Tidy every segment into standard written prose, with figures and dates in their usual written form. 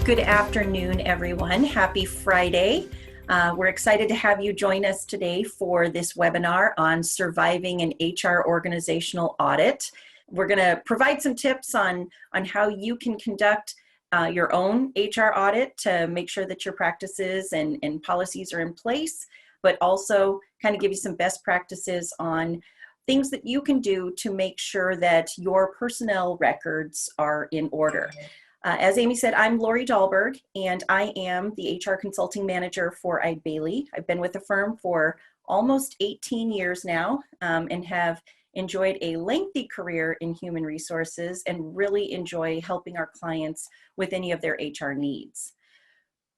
Good afternoon, everyone. Happy Friday. We're excited to have you join us today for this webinar on surviving an HR organizational audit. We're going to provide some tips on how you can conduct your own HR audit to make sure that your practices and policies are in place, but also kind of give you some best practices on things that you can do to make sure that your personnel records are in order. As Amy said, I'm Lori Dahlberg, and I am the HR Consulting Manager for Eide Bailly. I've been with the firm for almost 18 years now and have enjoyed a lengthy career in human resources and really enjoy helping our clients with any of their HR needs.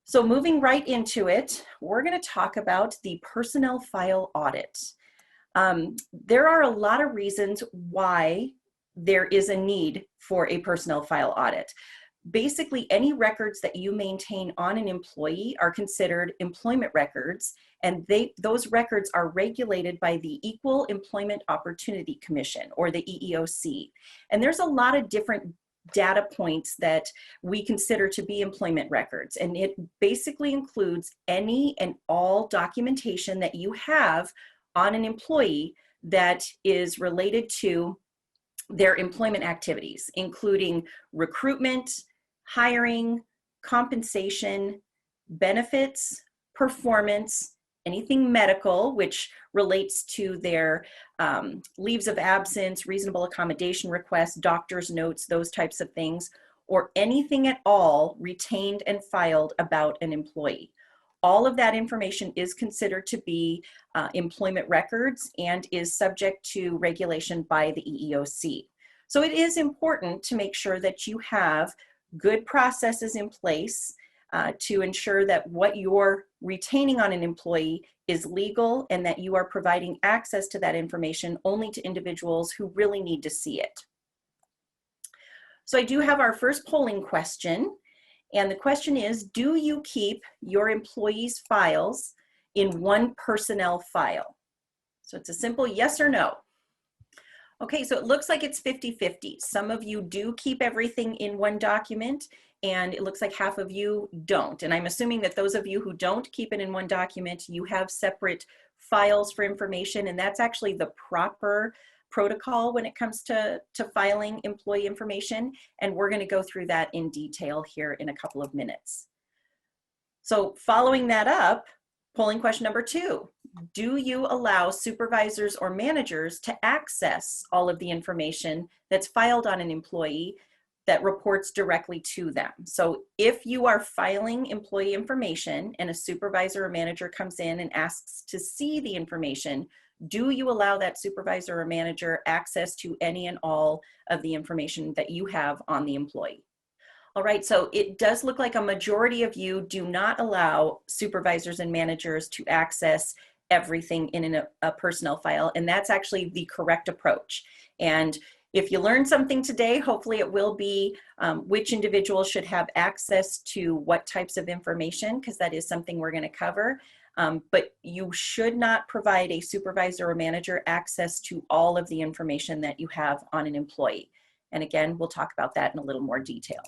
So moving right into it, we're going to talk about the personnel file audit. There are a lot of reasons why there is a need for a personnel file audit. Basically, any records that you maintain on an employee are considered employment records, and those records are regulated by the Equal Employment Opportunity Commission, or the EEOC. And there's a lot of different data points that we consider to be employment records, and it basically includes any and all documentation that you have on an employee that is related to their employment activities, including recruitment, hiring, compensation, benefits, performance, anything medical, which relates to their leaves of absence, reasonable accommodation requests, doctor's notes, those types of things, or anything at all retained and filed about an employee. All of that information is considered to be employment records and is subject to regulation by the EEOC. So it is important to make sure that you have good processes in place to ensure that what you're retaining on an employee is legal and that you are providing access to that information only to individuals who really need to see it. So I do have our first polling question, and the question is, do you keep your employees' files in one personnel file? So it's a simple yes or no. Okay, so it looks like it's 50-50. Some of you do keep everything in one document, and it looks like half of you don't. And I'm assuming that those of you who don't keep it in one document, you have separate files for information, and that's actually the proper protocol when it comes to filing employee information. And we're going to go through that in detail here in a couple of minutes. So following that up, polling question number 2. Do you allow supervisors or managers to access all of the information that's filed on an employee that reports directly to them? So if you are filing employee information and a supervisor or manager comes in and asks to see the information, do you allow that supervisor or manager access to any and all of the information that you have on the employee? All right, so it does look like a majority of you do not allow supervisors and managers to access everything in a personnel file, and that's actually the correct approach. And if you learned something today, hopefully it will be which individuals should have access to what types of information, because that is something we're going to cover. But you should not provide a supervisor or manager access to all of the information that you have on an employee. And again, we'll talk about that in a little more detail.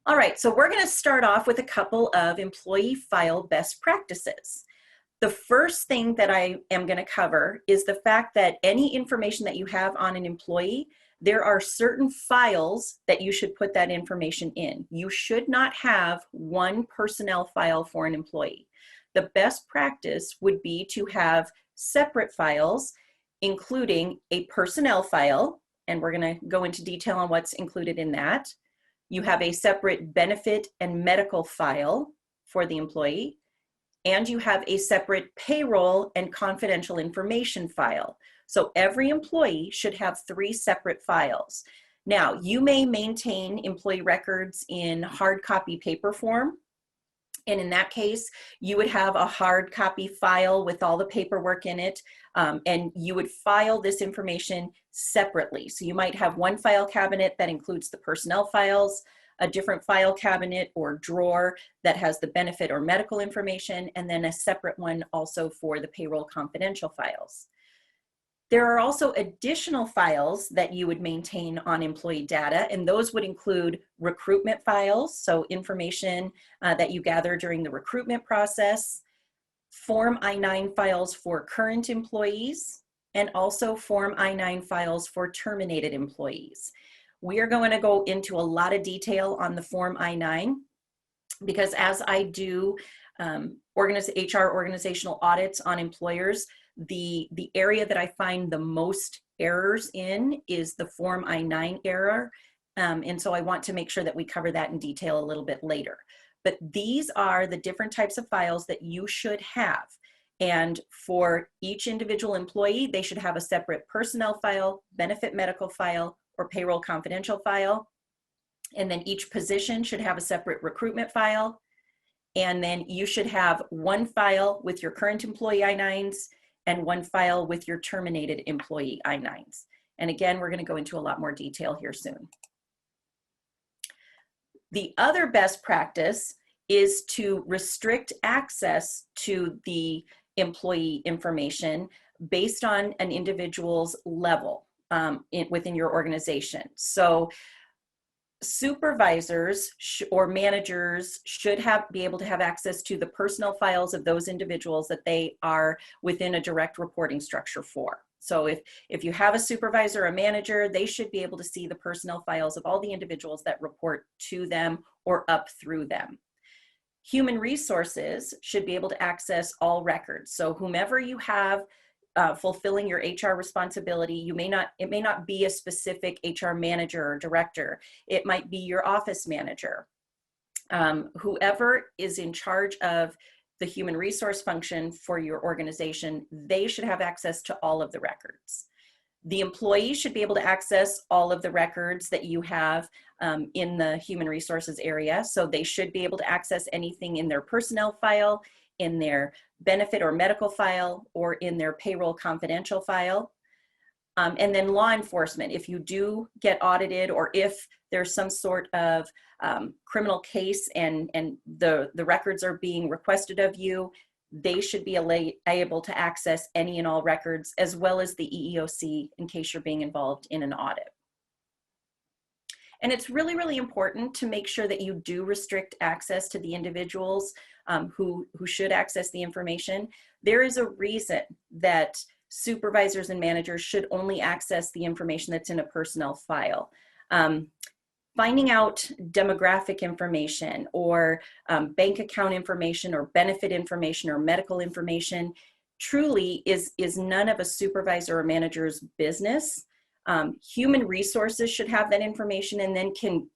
All right, so we're going to start off with a couple of employee file best practices. The first thing that I am going to cover is the fact that any information that you have on an employee, there are certain files that you should put that information in. You should not have one personnel file for an employee. The best practice would be to have separate files, including a personnel file, and we're going to go into detail on what's included in that. You have a separate benefit and medical file for the employee, and you have a separate payroll and confidential information file. So every employee should have 3 separate files. Now, you may maintain employee records in hard copy paper form, and in that case, you would have a hard copy file with all the paperwork in it, and you would file this information separately. So you might have one file cabinet that includes the personnel files, a different file cabinet or drawer that has the benefit or medical information, and then a separate one also for the payroll confidential files. There are also additional files that you would maintain on employee data, and those would include recruitment files, so information that you gather during the recruitment process, Form I-9 files for current employees, and also Form I-9 files for terminated employees. We are going to go into a lot of detail on the Form I-9 because as I do HR organizational audits on employers, the area that I find the most errors in is the Form I-9 error. And so I want to make sure that we cover that in detail a little bit later. But these are the different types of files that you should have. And for each individual employee, they should have a separate personnel file, benefit medical file, or payroll confidential file. And then each position should have a separate recruitment file. And then you should have one file with your current employee I-9s and one file with your terminated employee I-9s. And again, we're going to go into a lot more detail here soon. The other best practice is to restrict access to the employee information based on an individual's level within your organization. So supervisors or managers should be able to have access to the personal files of those individuals that they are within a direct reporting structure for. So if you have a supervisor or a manager, they should be able to see the personnel files of all the individuals that report to them or up through them. Human resources should be able to access all records. So whomever you have fulfilling your HR responsibility, it may not be a specific HR manager or director. It might be your office manager. Whoever is in charge of the human resource function for your organization, they should have access to all of the records. The employee should be able to access all of the records that you have in the human resources area. So they should be able to access anything in their personnel file, in their benefit or medical file, or in their payroll confidential file. And then law enforcement, if you do get audited or if there's some sort of criminal case and the records are being requested of you, they should be able to access any and all records, as well as the EEOC in case you're being involved in an audit. And it's really, really important to make sure that you do restrict access to the individuals who should access the information. There is a reason that supervisors and managers should only access the information that's in a personnel file. Finding out demographic information or bank account information or benefit information or medical information truly is none of a supervisor or manager's business. Human resources should have that information and then can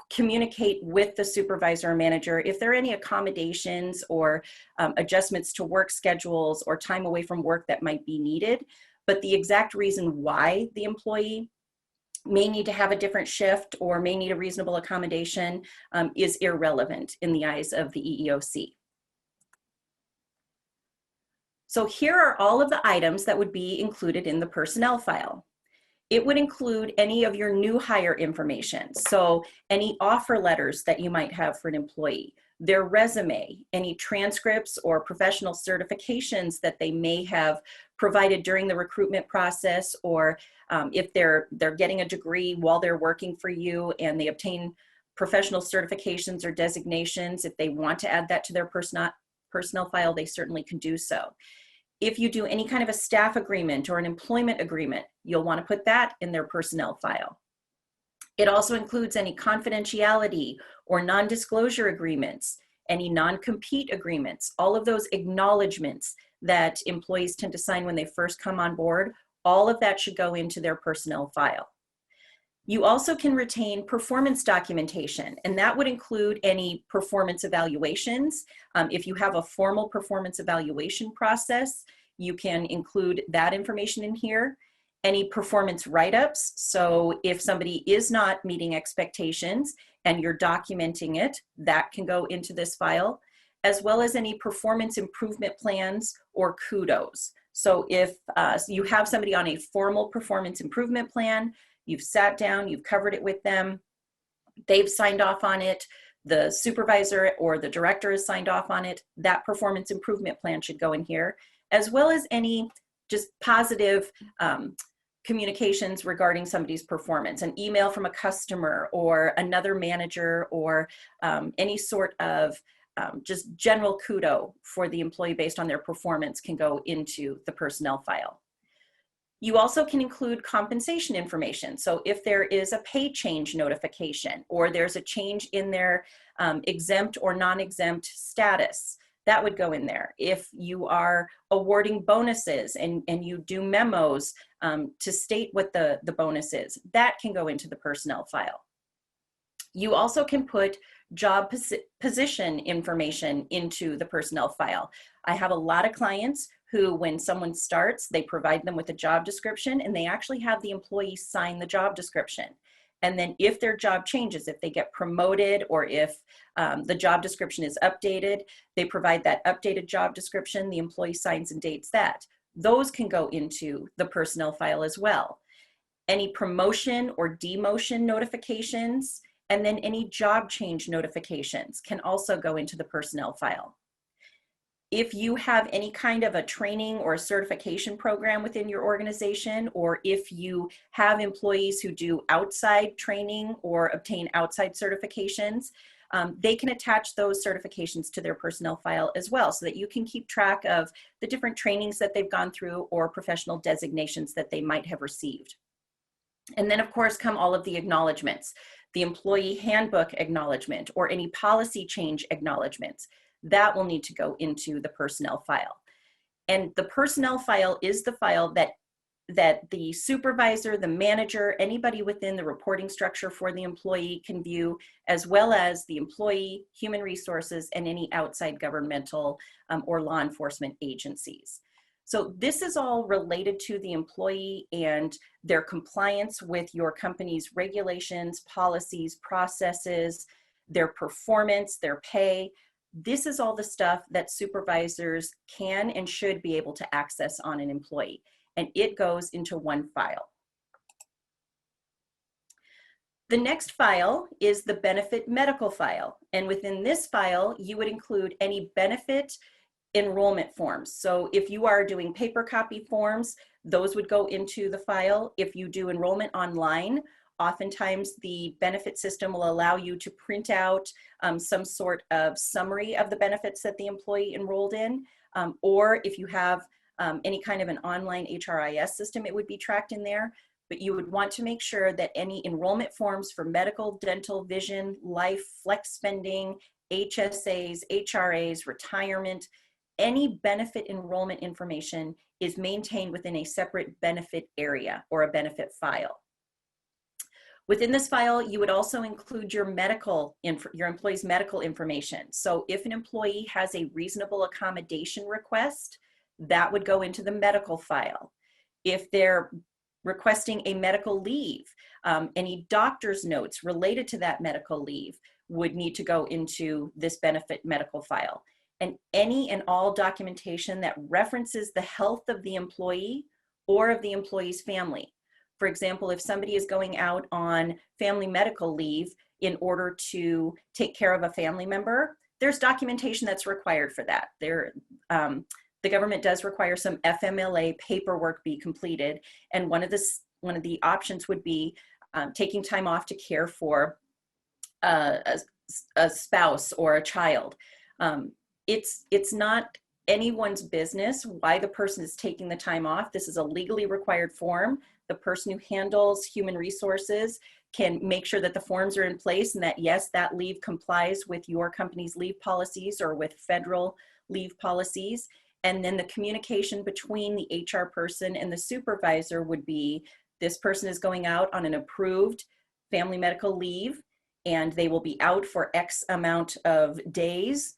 communicate with the supervisor or manager if there are any accommodations or adjustments to work schedules or time away from work that might be needed. But the exact reason why the employee may need to have a different shift or may need a reasonable accommodation is irrelevant in the eyes of the EEOC. So here are all of the items that would be included in the personnel file. It would include any of your new hire information. So any offer letters that you might have for an employee, their resume, any transcripts or professional certifications that they may have provided during the recruitment process, or if they're getting a degree while they're working for you and they obtain professional certifications or designations, if they want to add that to their personnel file, they certainly can do so. If you do any kind of a staff agreement or an employment agreement, you'll want to put that in their personnel file. It also includes any confidentiality or non-disclosure agreements, any non-compete agreements, all of those acknowledgments that employees tend to sign when they first come on board. All of that should go into their personnel file. You also can retain performance documentation, and that would include any performance evaluations. If you have a formal performance evaluation process, you can include that information in here. Any performance write-ups, so if somebody is not meeting expectations and you're documenting it, that can go into this file, as well as any performance improvement plans or kudos. So if you have somebody on a formal performance improvement plan, you've sat down, you've covered it with them, they've signed off on it, the supervisor or the director has signed off on it, that performance improvement plan should go in here, as well as any just positive communications regarding somebody's performance, an email from a customer or another manager, or any sort of just general kudo for the employee based on their performance can go into the personnel file. You also can include compensation information. So if there is a pay change notification, or there's a change in their exempt or non-exempt status, that would go in there. If you are awarding bonuses and you do memos to state what the bonus is, that can go into the personnel file. You also can put job position information into the personnel file. I have a lot of clients who, when someone starts, they provide them with a job description, and they actually have the employee sign the job description. And then if their job changes, if they get promoted, or if the job description is updated, they provide that updated job description, the employee signs and dates that. Those can go into the personnel file as well. Any promotion or demotion notifications, and then any job change notifications can also go into the personnel file. If you have any kind of a training or a certification program within your organization, or if you have employees who do outside training or obtain outside certifications, they can attach those certifications to their personnel file as well, so that you can keep track of the different trainings that they've gone through or professional designations that they might have received. And then, of course, come all of the acknowledgments, the employee handbook acknowledgement, or any policy change acknowledgments. That will need to go into the personnel file. And the personnel file is the file that the supervisor, the manager, anybody within the reporting structure for the employee can view, as well as the employee, human resources, and any outside governmental or law enforcement agencies. So this is all related to the employee and their compliance with your company's regulations, policies, processes, their performance, their pay. This is all the stuff that supervisors can and should be able to access on an employee, and it goes into one file. The next file is the benefit medical file, and within this file, you would include any benefit enrollment forms. So if you are doing paper copy forms, those would go into the file. If you do enrollment online, oftentimes the benefit system will allow you to print out some sort of summary of the benefits that the employee enrolled in, or if you have any kind of an online HRIS system, it would be tracked in there. But you would want to make sure that any enrollment forms for medical, dental, vision, life, flex spending, HSAs, HRAs, retirement, any benefit enrollment information is maintained within a separate benefit area or a benefit file. Within this file, you would also include your employee's medical information. So if an employee has a reasonable accommodation request, that would go into the medical file. If they're requesting a medical leave, any doctor's notes related to that medical leave would need to go into this benefit medical file. And any and all documentation that references the health of the employee or of the employee's family. For example, if somebody is going out on family medical leave in order to take care of a family member, there's documentation that's required for that. The government does require some FMLA paperwork be completed, and one of the options would be taking time off to care for a spouse or a child. It's not anyone's business why the person is taking the time off. This is a legally required form. The person who handles human resources can make sure that the forms are in place and that, yes, that leave complies with your company's leave policies or with federal leave policies. And then the communication between the HR person and the supervisor would be, this person is going out on an approved family medical leave, and they will be out for X amount of days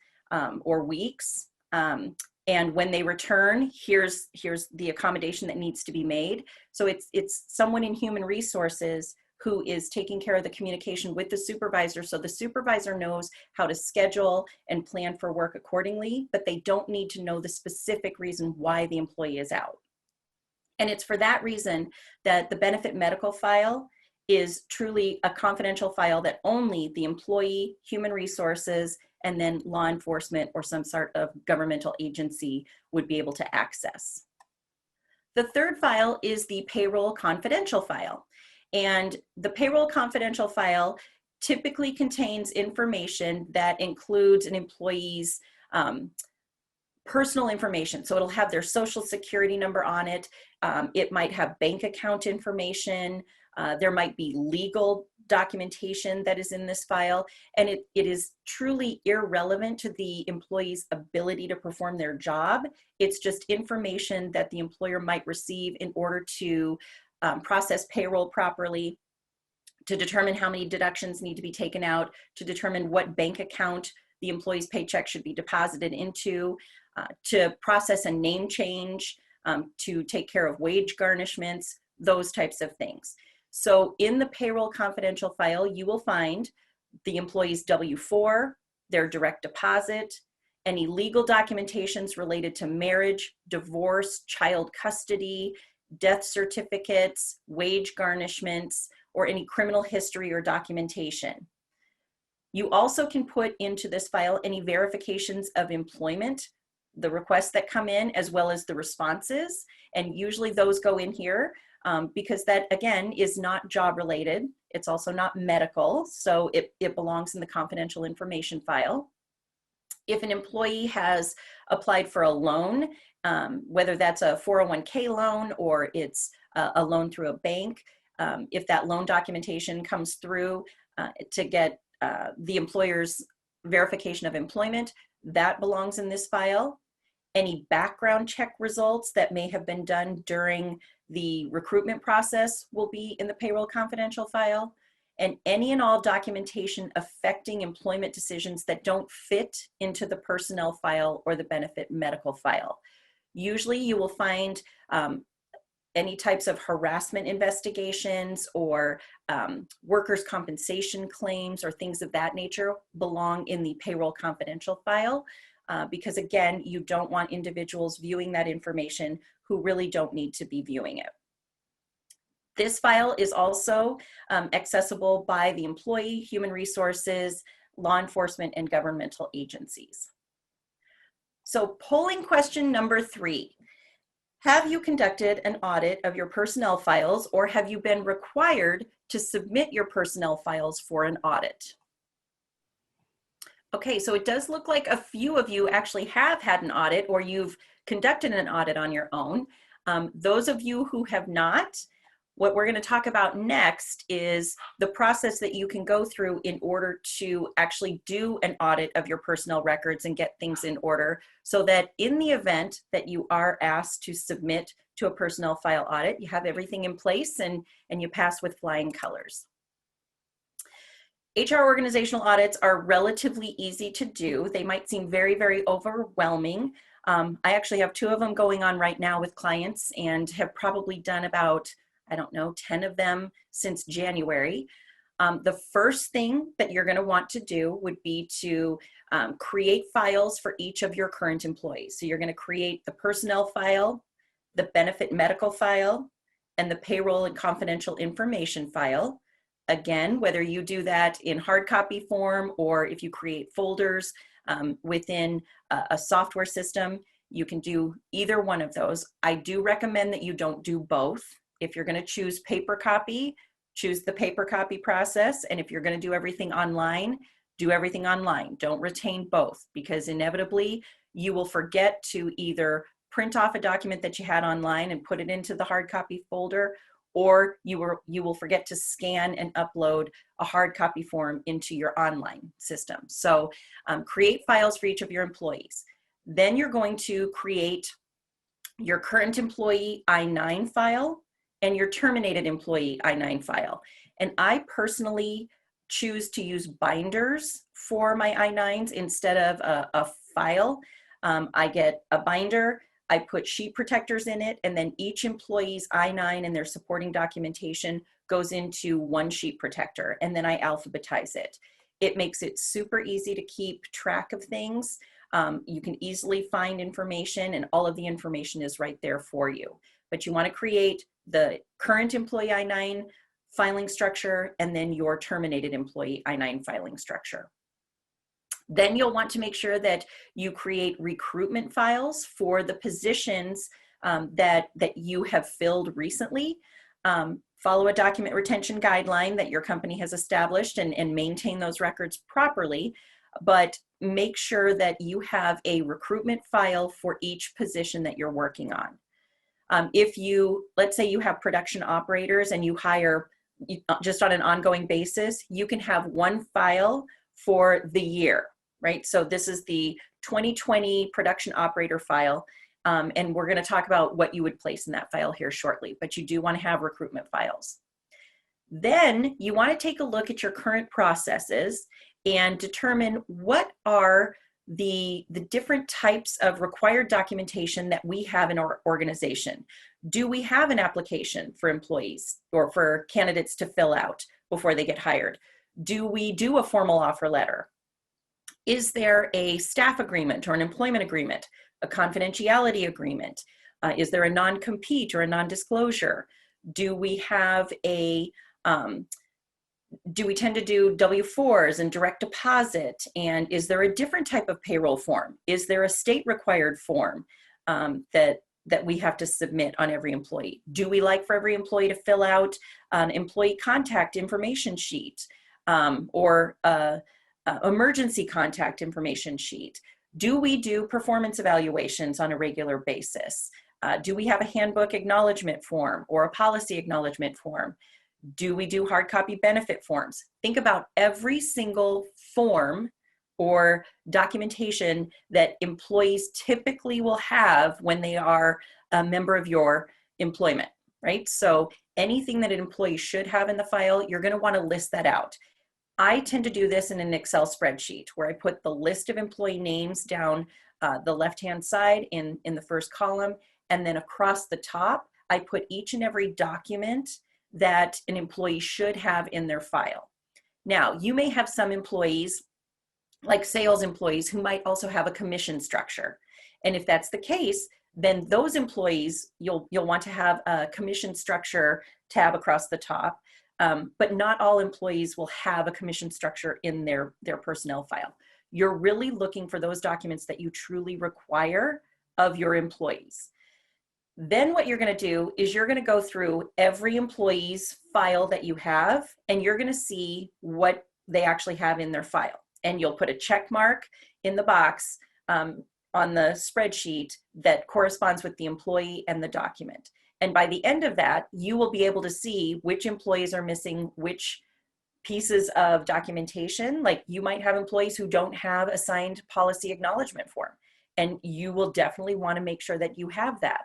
or weeks. And when they return, here's the accommodation that needs to be made. So it's someone in human resources who is taking care of the communication with the supervisor, so the supervisor knows how to schedule and plan for work accordingly, but they don't need to know the specific reason why the employee is out. And it's for that reason that the benefit medical file is truly a confidential file that only the employee, human resources, and then law enforcement or some sort of governmental agency would be able to access. The third file is the payroll confidential file. And the payroll confidential file typically contains information that includes an employee's personal information. So it'll have their social security number on it. It might have bank account information. There might be legal documentation that is in this file, and it is truly irrelevant to the employee's ability to perform their job. It's just information that the employer might receive in order to process payroll properly, to determine how many deductions need to be taken out, to determine what bank account the employee's paycheck should be deposited into, to process a name change, to take care of wage garnishments, those types of things. So in the payroll confidential file, you will find the employee's W-4, their direct deposit, any legal documentations related to marriage, divorce, child custody, death certificates, wage garnishments, or any criminal history or documentation. You also can put into this file any verifications of employment, the requests that come in, as well as the responses. And usually those go in here because that, again, is not job related. It's also not medical, so it belongs in the confidential information file. If an employee has applied for a loan, whether that's a 401k loan or it's a loan through a bank, if that loan documentation comes through to get the employer's verification of employment, that belongs in this file. Any background check results that may have been done during the recruitment process will be in the payroll confidential file. And any and all documentation affecting employment decisions that don't fit into the personnel file or the benefit medical file. Usually you will find any types of harassment investigations or workers' compensation claims or things of that nature belong in the payroll confidential file because, again, you don't want individuals viewing that information who really don't need to be viewing it. This file is also accessible by the employee, human resources, law enforcement, and governmental agencies. So polling question number 3. Have you conducted an audit of your personnel files, or have you been required to submit your personnel files for an audit? Okay, so it does look like a few of you actually have had an audit or you've conducted an audit on your own. Those of you who have not, what we're going to talk about next is the process that you can go through in order to actually do an audit of your personnel records and get things in order so that in the event that you are asked to submit to a personnel file audit, you have everything in place and you pass with flying colors. HR organizational audits are relatively easy to do. They might seem very, very overwhelming. I actually have 2 of them going on right now with clients and have probably done about, I don't know, 10 of them since January. The first thing that you're going to want to do would be to create files for each of your current employees. So you're going to create the personnel file, the benefit medical file, and the payroll and confidential information file. Again, whether you do that in hard copy form or if you create folders within a software system, you can do either one of those. I do recommend that you don't do both. If you're going to choose paper copy, choose the paper copy process. And if you're going to do everything online, do everything online. Don't retain both because inevitably you will forget to either print off a document that you had online and put it into the hard copy folder, or you will forget to scan and upload a hard copy form into your online system. So create files for each of your employees. Then you're going to create your current employee I-9 file and your terminated employee I-9 file. And I personally choose to use binders for my I-9s instead of a file. I get a binder, I put sheet protectors in it, and then each employee's I-9 and their supporting documentation goes into one sheet protector, and then I alphabetize it. It makes it super easy to keep track of things. You can easily find information, and all of the information is right there for you. But you want to create the current employee I-9 filing structure and then your terminated employee I-9 filing structure. Then you'll want to make sure that you create recruitment files for the positions that you have filled recently. Follow a document retention guideline that your company has established and maintain those records properly, but make sure that you have a recruitment file for each position that you're working on. If you, let's say you have production operators and you hire just on an ongoing basis, you can have one file for the year, right? So this is the 2020 production operator file. And we're going to talk about what you would place in that file here shortly, but you do want to have recruitment files. Then you want to take a look at your current processes and determine what are the different types of required documentation that we have in our organization. Do we have an application for employees or for candidates to fill out before they get hired? Do we do a formal offer letter? Is there a staff agreement or an employment agreement, a confidentiality agreement? Is there a non-compete or a non-disclosure? Do we have a do we tend to do W-4s and direct deposit? And is there a different type of payroll form? Is there a state required form that we have to submit on every employee? Do we like for every employee to fill out an employee contact information sheet or emergency contact information sheet? Do we do performance evaluations on a regular basis? Do we have a handbook acknowledgement form or a policy acknowledgement form? Do we do hard copy benefit forms? Think about every single form or documentation that employees typically will have when they are a member of your employment, right? So anything that an employee should have in the file, you're going to want to list that out. I tend to do this in an Excel spreadsheet where I put the list of employee names down the left-hand side in the first column, and then across the top, I put each and every document that an employee should have in their file. Now, you may have some employees, like sales employees, who might also have a commission structure. And if that's the case, then those employees, you'll want to have a commission structure tab across the top. But not all employees will have a commission structure in their personnel file. You're really looking for those documents that you truly require of your employees. Then what you're going to do is you're going to go through every employee's file that you have, and you're going to see what they actually have in their file. And you'll put a check mark in the box on the spreadsheet that corresponds with the employee and the document. And by the end of that, you will be able to see which employees are missing which pieces of documentation. Like you might have employees who don't have a signed policy acknowledgement form, and you will definitely want to make sure that you have that.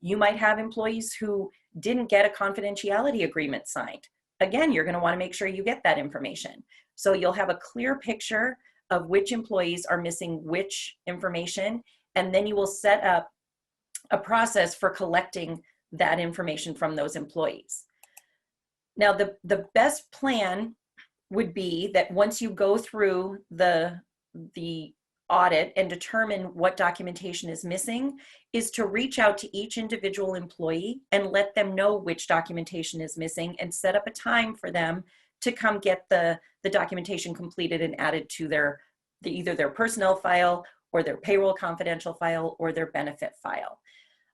You might have employees who didn't get a confidentiality agreement signed. Again, you're going to want to make sure you get that information. So you'll have a clear picture of which employees are missing which information, and then you will set up a process for collecting that information from those employees. Now, the best plan would be that once you go through the audit and determine what documentation is missing, is to reach out to each individual employee and let them know which documentation is missing and set up a time for them to come get the documentation completed and added to either their personnel file or their payroll confidential file or their benefit file.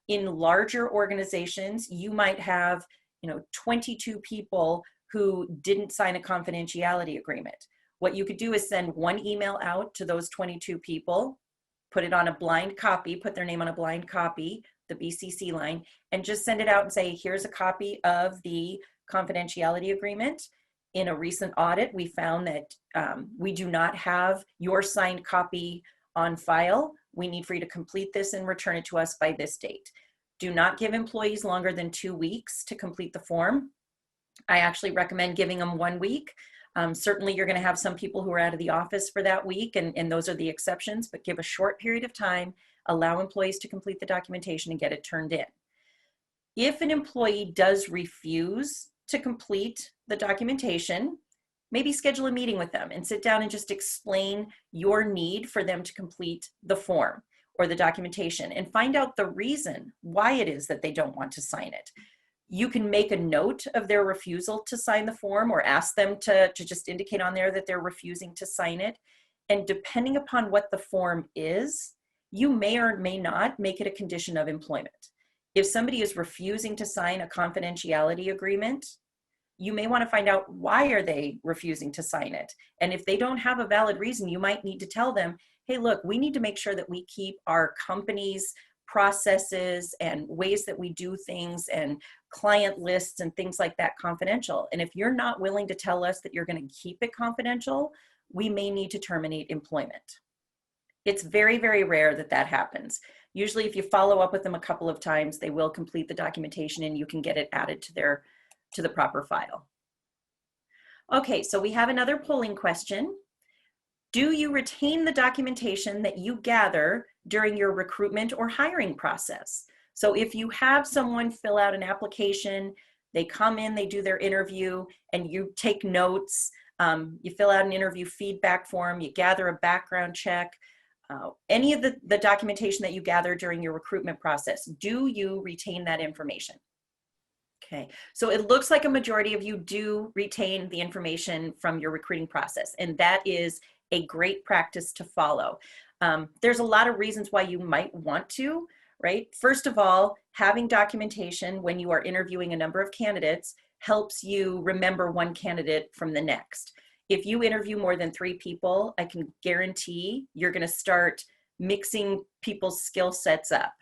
In larger organizations, you might have 22 people who didn't sign a confidentiality agreement. What you could do is send one email out to those 22 people, put it on a blind copy, put their name on a blind copy, the BCC line, and just send it out and say, here's a copy of the confidentiality agreement. In a recent audit, we found that we do not have your signed copy on file. We need for you to complete this and return it to us by this date. Do not give employees longer than 2 weeks to complete the form. I actually recommend giving them 1 week. Certainly you're going to have some people who are out of the office for that week, and those are the exceptions, but give a short period of time, allow employees to complete the documentation and get it turned in. If an employee does refuse to complete the documentation, maybe schedule a meeting with them and sit down and just explain your need for them to complete the form or the documentation and find out the reason why it is that they don't want to sign it. You can make a note of their refusal to sign the form or ask them to just indicate on there that they're refusing to sign it. And depending upon what the form is, you may or may not make it a condition of employment. If somebody is refusing to sign a confidentiality agreement, you may want to find out why are they refusing to sign it. And if they don't have a valid reason, you might need to tell them, hey, look, we need to make sure that we keep our company's processes and ways that we do things and client lists and things like that confidential. And if you're not willing to tell us that you're going to keep it confidential, we may need to terminate employment. It's very, very rare that that happens. Usually if you follow up with them a couple of times, they will complete the documentation and you can get it added to the proper file. Okay, so we have another polling question. Do you retain the documentation that you gather during your recruitment or hiring process? So if you have someone fill out an application, they come in, they do their interview, and you take notes, you fill out an interview feedback form, you gather a background check, any of the documentation that you gather during your recruitment process, do you retain that information? Okay, so it looks like a majority of you do retain the information from your recruiting process, and that is a great practice to follow. There's a lot of reasons why you might want to, right? First of all, having documentation when you are interviewing a number of candidates helps you remember one candidate from the next. If you interview more than 3 people, I can guarantee you're going to start mixing people's skill sets up.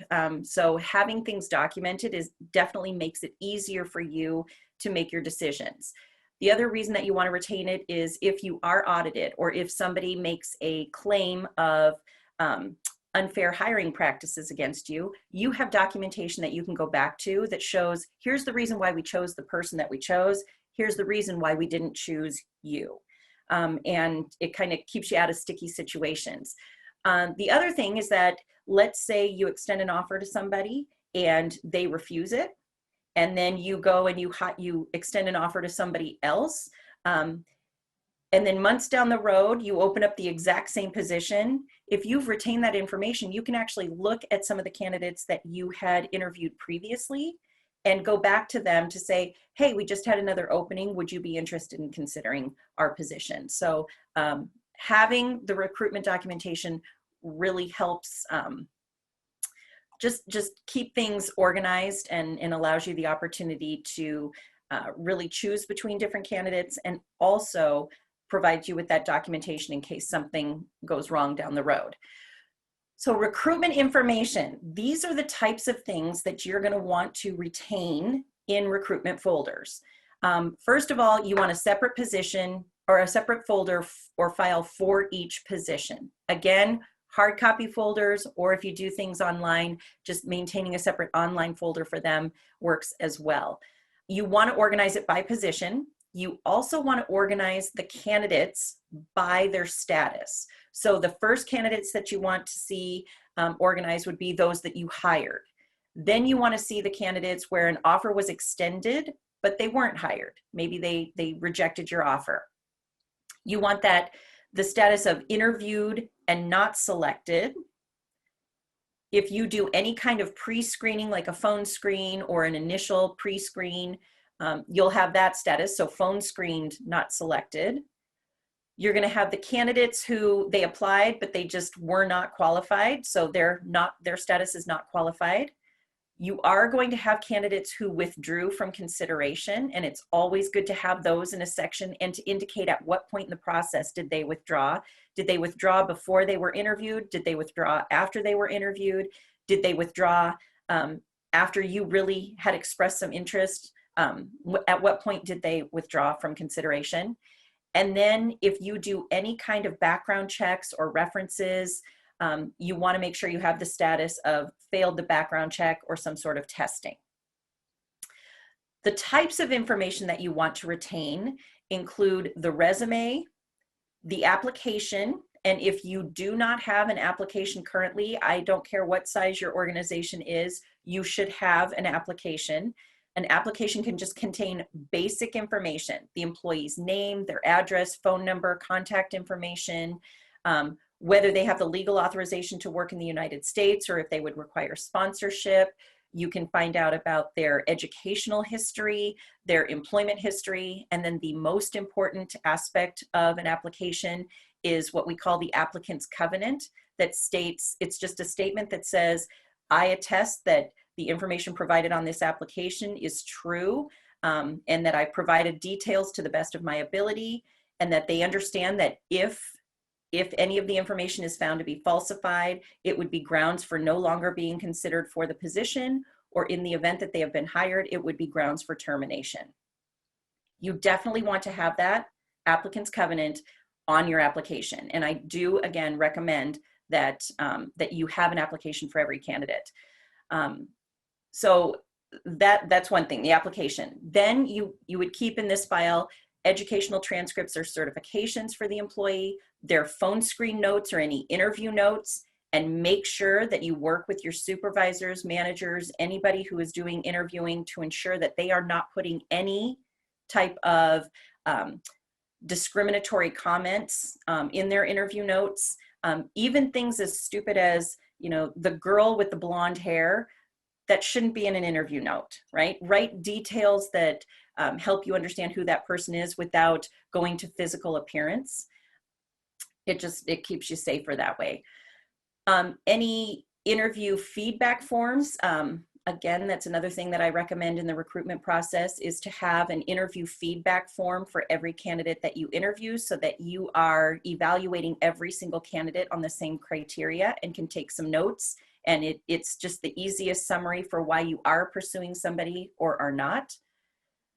So having things documented definitely makes it easier for you to make your decisions. The other reason that you want to retain it is if you are audited or if somebody makes a claim of unfair hiring practices against you, you have documentation that you can go back to that shows, here's the reason why we chose the person that we chose, here's the reason why we didn't choose you. And it kind of keeps you out of sticky situations. The other thing is that, let's say you extend an offer to somebody and they refuse it, and then you go and you extend an offer to somebody else, and then months down the road, you open up the exact same position. If you've retained that information, you can actually look at some of the candidates that you had interviewed previously and go back to them to say, hey, we just had another opening. Would you be interested in considering our position? So having the recruitment documentation really helps just keep things organized and allows you the opportunity to really choose between different candidates, and also provides you with that documentation in case something goes wrong down the road. So recruitment information, these are the types of things that you're going to want to retain in recruitment folders. First of all, you want a separate position or a separate folder or file for each position. Again, hard copy folders, or if you do things online, just maintaining a separate online folder for them works as well. You want to organize it by position. You also want to organize the candidates by their status. So the first candidates that you want to see organized would be those that you hired. Then you want to see the candidates where an offer was extended, but they weren't hired. Maybe they rejected your offer. You want the status of interviewed and not selected. If you do any kind of pre-screening, like a phone screen or an initial pre-screen, you'll have that status. So phone screened, not selected. You're going to have the candidates who they applied, but they just were not qualified. So their status is not qualified. You are going to have candidates who withdrew from consideration, and it's always good to have those in a section and to indicate at what point in the process did they withdraw. Did they withdraw before they were interviewed? Did they withdraw after they were interviewed? Did they withdraw after you really had expressed some interest? At what point did they withdraw from consideration? And then if you do any kind of background checks or references, you want to make sure you have the status of failed the background check or some sort of testing. The types of information that you want to retain include the resume, the application, and if you do not have an application currently, I don't care what size your organization is, you should have an application. An application can just contain basic information, the employee's name, their address, phone number, contact information, whether they have the legal authorization to work in the United States or if they would require sponsorship. You can find out about their educational history, their employment history, and then the most important aspect of an application is what we call the applicant's covenant, that states, it's just a statement that says, I attest that the information provided on this application is true, and that I provided details to the best of my ability, and that they understand that if any of the information is found to be falsified, it would be grounds for no longer being considered for the position, or in the event that they have been hired, it would be grounds for termination. You definitely want to have that applicant's covenant on your application. And I do, again, recommend that, that you have an application for every candidate. So that's one thing, the application. Then you would keep in this file educational transcripts or certifications for the employee, their phone screen notes or any interview notes, and make sure that you work with your supervisors, managers, anybody who is doing interviewing to ensure that they are not putting any type of discriminatory comments in their interview notes. Even things as stupid as, you know, the girl with the blonde hair, that shouldn't be in an interview note, right? Write details that help you understand who that person is without going to physical appearance. It keeps you safer that way. Any interview feedback forms, again, that's another thing that I recommend in the recruitment process, is to have an interview feedback form for every candidate that you interview, so that you are evaluating every single candidate on the same criteria and can take some notes. And it's just the easiest summary for why you are pursuing somebody or are not.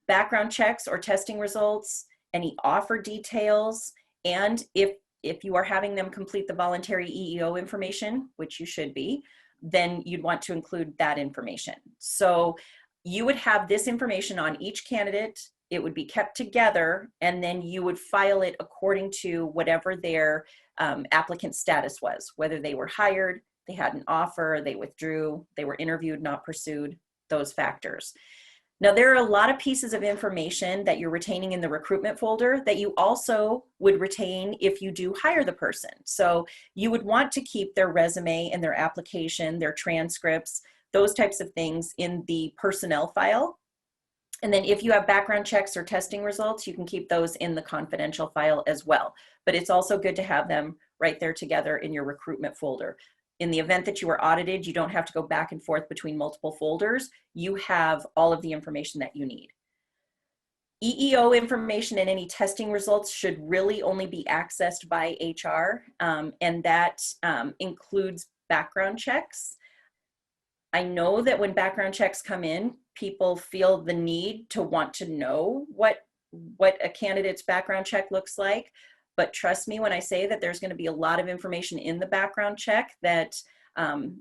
Background checks or testing results, any offer details, and if you are having them complete the voluntary EEO information, which you should be, then you'd want to include that information. So you would have this information on each candidate, it would be kept together, and then you would file it according to whatever their applicant status was, whether they were hired, they had an offer, they withdrew, they were interviewed, not pursued, those factors. Now, there are a lot of pieces of information that you're retaining in the recruitment folder that you also would retain if you do hire the person. So you would want to keep their resume and their application, their transcripts, those types of things in the personnel file. And then if you have background checks or testing results, you can keep those in the confidential file as well. But it's also good to have them right there together in your recruitment folder. In the event that you are audited, you don't have to go back and forth between multiple folders. You have all of the information that you need. EEO information and any testing results should really only be accessed by HR, and that includes background checks. I know that when background checks come in, people feel the need to want to know what a candidate's background check looks like. But trust me when I say that there's going to be a lot of information in the background check that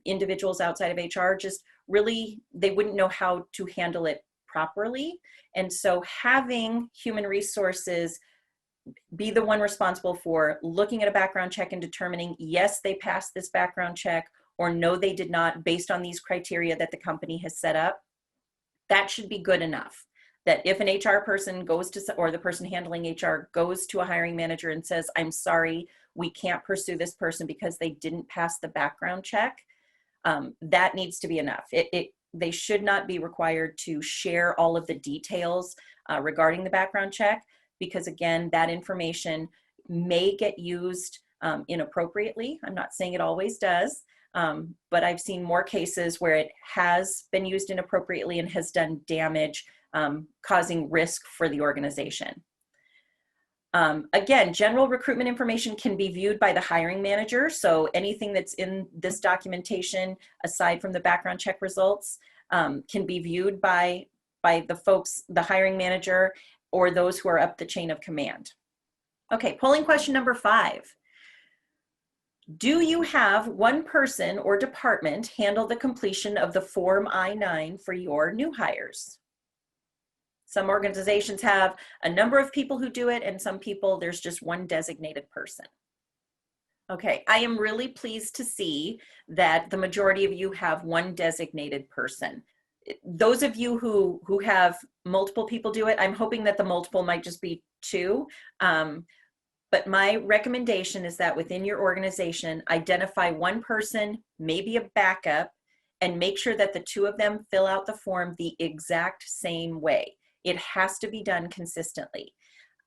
individuals outside of HR just really, they wouldn't know how to handle it properly. And so having human resources be the one responsible for looking at a background check and determining, yes, they passed this background check, or no, they did not, based on these criteria that the company has set up, that should be good enough. That if an HR person goes to, or the person handling HR goes to a hiring manager and says, I'm sorry, we can't pursue this person because they didn't pass the background check, that needs to be enough. They should not be required to share all of the details regarding the background check, because again, that information may get used inappropriately. I'm not saying it always does, but I've seen more cases where it has been used inappropriately and has done damage, causing risk for the organization. Again, general recruitment information can be viewed by the hiring manager. So anything that's in this documentation, aside from the background check results, can be viewed by the folks, the hiring manager, or those who are up the chain of command. Okay, polling question number 5. Do you have one person or department handle the completion of the Form I-9 for your new hires? Some organizations have a number of people who do it, and some people, there's just one designated person. Okay, I am really pleased to see that the majority of you have one designated person. Those of you who have multiple people do it, I'm hoping that the multiple might just be 2. But my recommendation is that within your organization, identify one person, maybe a backup, and make sure that the 2 of them fill out the form the exact same way. It has to be done consistently.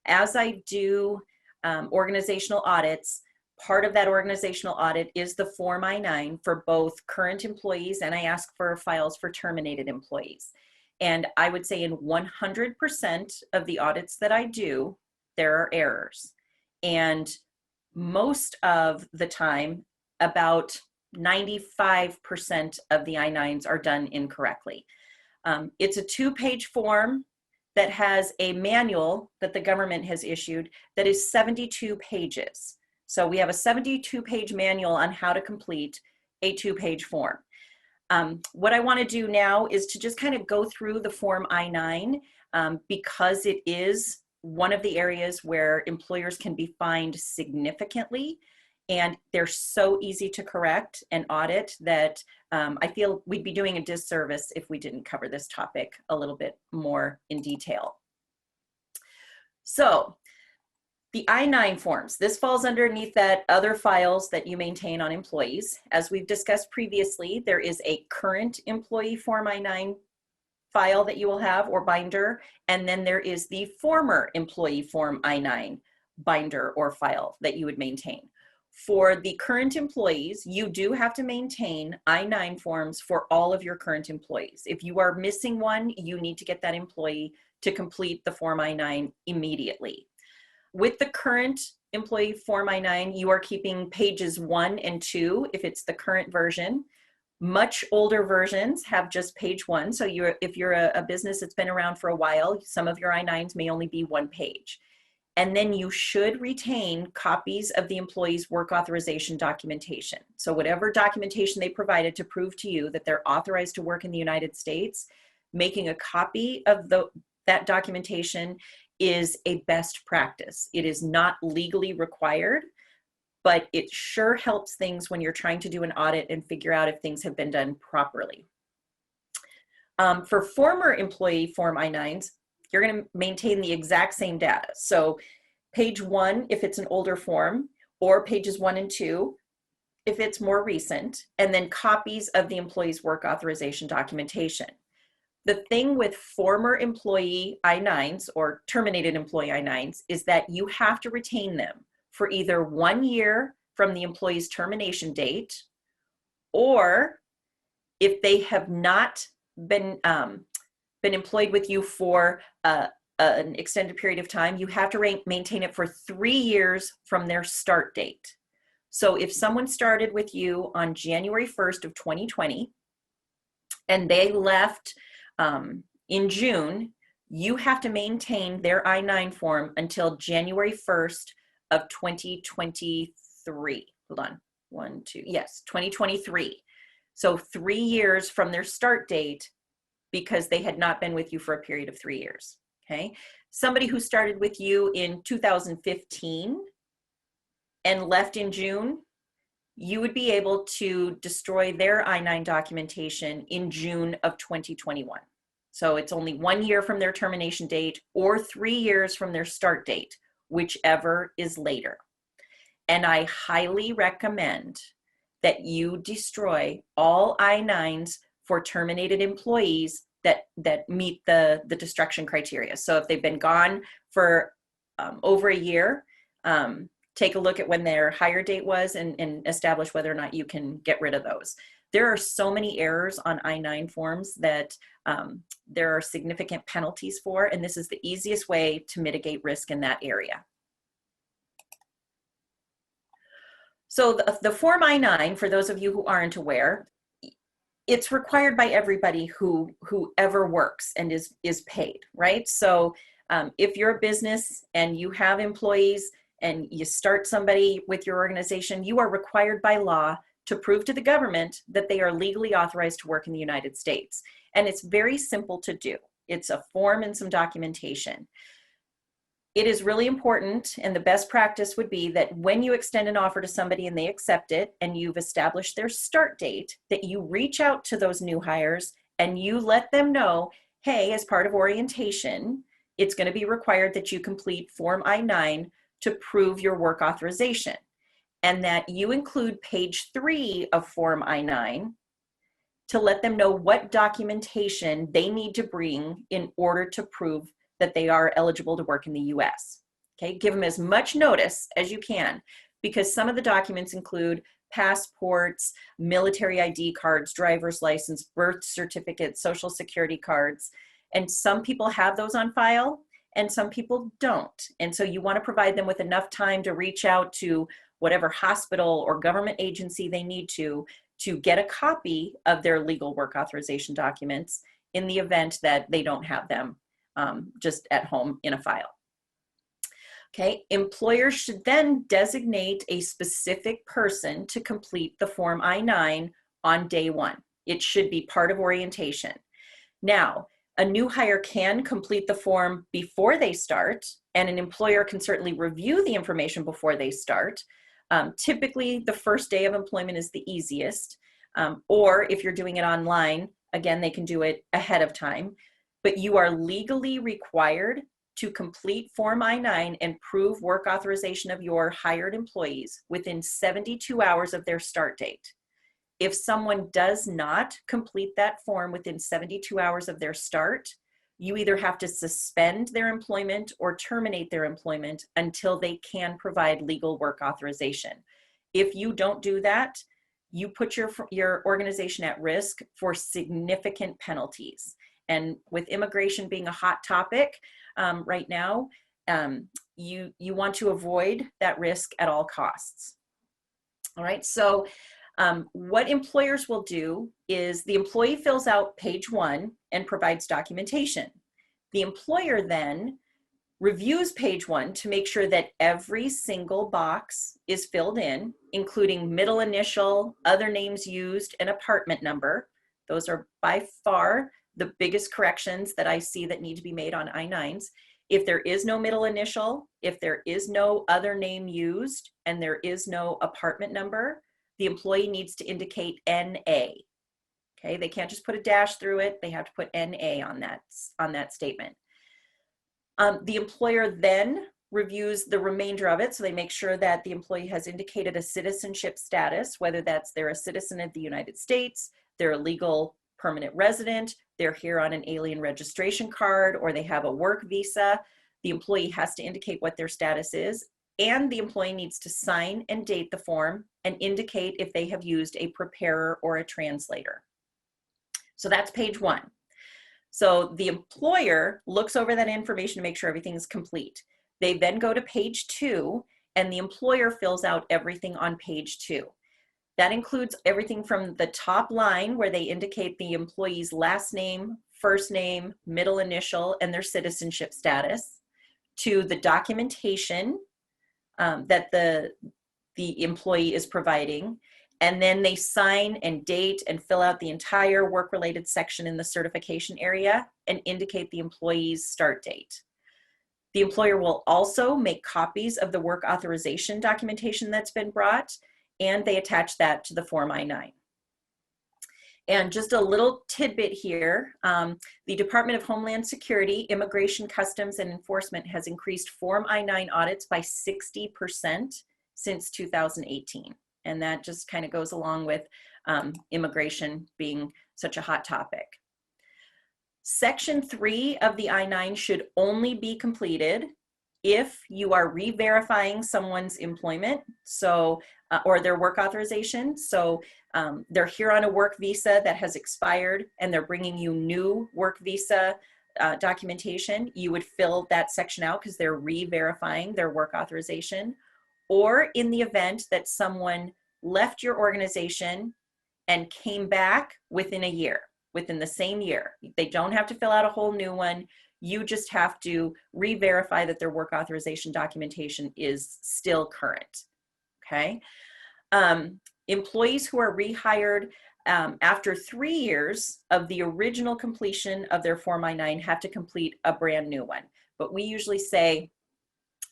As I do organizational audits, part of that organizational audit is the Form I-9 for both current employees, and I ask for files for terminated employees. And I would say in 100% of the audits that I do, there are errors. And most of the time, about 95% of the I-9s are done incorrectly. It's a 2-page form that has a manual that the government has issued that is 72 pages. So we have a 72-page manual on how to complete a 2-page form. What I want to do now is to just kind of go through the Form I-9 because it is one of the areas where employers can be fined significantly, and they're so easy to correct and audit that I feel we'd be doing a disservice if we didn't cover this topic a little bit more in detail. So the I-9 forms, this falls underneath that other files that you maintain on employees. As we've discussed previously, there is a current employee Form I-9 file that you will have, or binder, and then there is the former employee Form I-9 binder or file that you would maintain. For the current employees, you do have to maintain I-9 forms for all of your current employees. If you are missing one, you need to get that employee to complete the Form I-9 immediately. With the current employee Form I-9, you are keeping pages 1 and 2 if it's the current version. Much older versions have just page 1. So if you're a business that's been around for a while, some of your I-9s may only be 1 page. And then you should retain copies of the employee's work authorization documentation. So whatever documentation they provided to prove to you that they're authorized to work in the United States, making a copy of that documentation is a best practice. It is not legally required, but it sure helps things when you're trying to do an audit and figure out if things have been done properly. For former employee Form I-9s, you're going to maintain the exact same data. So page 1, if it's an older form, or pages 1 and 2, if it's more recent, and then copies of the employee's work authorization documentation. The thing with former employee I-9s or terminated employee I-9s is that you have to retain them for either 1 year from the employee's termination date, or if they have not been employed with you for an extended period of time, you have to maintain it for 3 years from their start date. So if someone started with you on January 1st of 2020 and they left in June, you have to maintain their I-9 form until January 1st of 2023. Hold on, 1, 2, yes, 2023. So 3 years from their start date, because they had not been with you for a period of 3 years, okay? Somebody who started with you in 2015 and left in June, you would be able to destroy their I-9 documentation in June of 2021. So it's only 1 year from their termination date or 3 years from their start date, whichever is later. And I highly recommend that you destroy all I-9s for terminated employees that meet the destruction criteria. So if they've been gone for over a year, take a look at when their hire date was and establish whether or not you can get rid of those. There are so many errors on I-9 forms that there are significant penalties for, and this is the easiest way to mitigate risk in that area. So the Form I-9, for those of you who aren't aware, it's required by everybody who ever works and is paid, right? So if you're a business and you have employees and you start somebody with your organization, you are required by law to prove to the government that they are legally authorized to work in the United States. And it's very simple to do. It's a form and some documentation. It is really important, and the best practice would be that when you extend an offer to somebody and they accept it and you've established their start date, that you reach out to those new hires and you let them know, hey, as part of orientation, it's going to be required that you complete Form I-9 to prove your work authorization, and that you include page 3 of Form I-9 to let them know what documentation they need to bring in order to prove that they are eligible to work in the US. Okay, give them as much notice as you can. because some of the documents include passports, military ID cards, driver's license, birth certificates, social security cards. And some people have those on file and some people don't. And so you want to provide them with enough time to reach out to whatever hospital or government agency they need to get a copy of their legal work authorization documents in the event that they don't have them just at home in a file. Okay, employers should then designate a specific person to complete the Form I-9 on day one. It should be part of orientation. Now, a new hire can complete the form before they start, and an employer can certainly review the information before they start. Typically, the first day of employment is the easiest, or if you're doing it online, again, they can do it ahead of time, but you are legally required to complete Form I-9 and prove work authorization of your hired employees within 72 hours of their start date. If someone does not complete that form within 72 hours of their start, you either have to suspend their employment or terminate their employment until they can provide legal work authorization. If you don't do that, you put your organization at risk for significant penalties. And with immigration being a hot topic right now, you want to avoid that risk at all costs. All right, so what employers will do is the employee fills out page 1 and provides documentation. The employer then reviews page 1 to make sure that every single box is filled in, including middle initial, other names used, and apartment number. Those are by far the biggest corrections that I see that need to be made on I-9s. If there is no middle initial, if there is no other name used, and there is no apartment number, the employee needs to indicate NA. Okay, they can't just put a dash through it. They have to put NA on that statement. The employer then reviews the remainder of it, so they make sure that the employee has indicated a citizenship status, whether that's they're a citizen of the United States, they're a legal permanent resident, they're here on an alien registration card, or they have a work visa. The employee has to indicate what their status is, and the employee needs to sign and date the form and indicate if they have used a preparer or a translator. So that's page 1. So the employer looks over that information to make sure everything is complete. They then go to page 2, and the employer fills out everything on page 2. That includes everything from the top line where they indicate the employee's last name, first name, middle initial, and their citizenship status, to the documentation that the employee is providing, and then they sign and date and fill out the entire work-related section in the certification area and indicate the employee's start date. The employer will also make copies of the work authorization documentation that's been brought, and they attach that to the Form I-9. And just a little tidbit here, the Department of Homeland Security, Immigration, Customs, and Enforcement has increased Form I-9 audits by 60% since 2018. And that just kind of goes along with immigration being such a hot topic. Section 3 of the I-9 should only be completed if you are re-verifying someone's employment, so or their work authorization. So they're here on a work visa that has expired and they're bringing you new work visa documentation. You would fill that section out because they're re-verifying their work authorization. Or in the event that someone left your organization and came back within a year, within the same year. They don't have to fill out a whole new one. You just have to re-verify that their work authorization documentation is still current, okay? Employees who are rehired after 3 years of the original completion of their Form I-9 have to complete a brand new one. But we usually say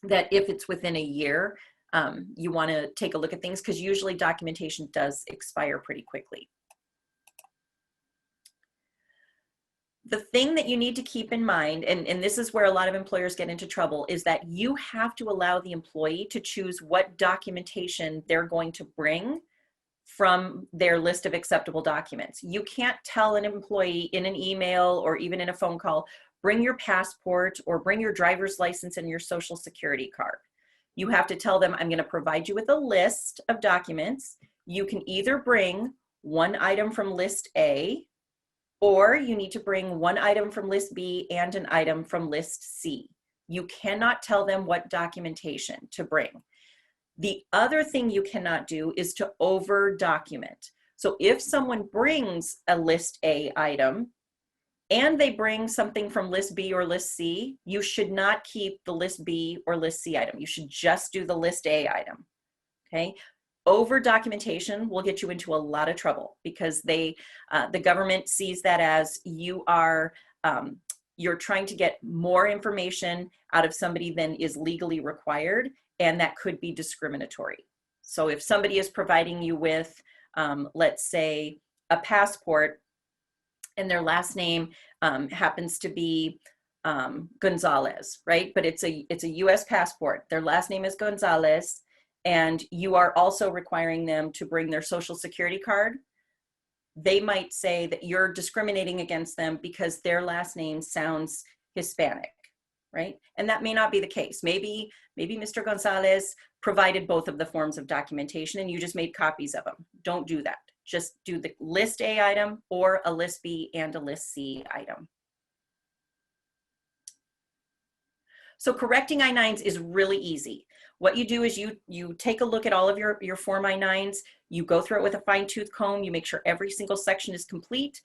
that if it's within a year, you want to take a look at things because usually documentation does expire pretty quickly. The thing that you need to keep in mind, and this is where a lot of employers get into trouble, is that you have to allow the employee to choose what documentation they're going to bring from their list of acceptable documents. You can't tell an employee in an email or even in a phone call, bring your passport or bring your driver's license and your social security card. You have to tell them, I'm going to provide you with a list of documents. You can either bring one item from list A, or you need to bring one item from list B and an item from list C. You cannot tell them what documentation to bring. The other thing you cannot do is to over document. So if someone brings a list A item and they bring something from list B or list C, you should not keep the list B or list C item. You should just do the list A item, okay? Over documentation will get you into a lot of trouble because the government sees that as you are, you're trying to get more information out of somebody than is legally required, and that could be discriminatory. So if somebody is providing you with, let's say, a passport, and their last name happens to be Gonzalez, right? But it's a US passport. Their last name is Gonzalez, and you are also requiring them to bring their social security card. They might say that you're discriminating against them because their last name sounds Hispanic, right? And that may not be the case. Maybe Mr. Gonzalez provided both of the forms of documentation and you just made copies of them. Don't do that. Just do the list A item or a list B and a list C item. So correcting I-9s is really easy. What you do is you take a look at all of your Form I-9s, you go through it with a fine-tooth comb, you make sure every single section is complete.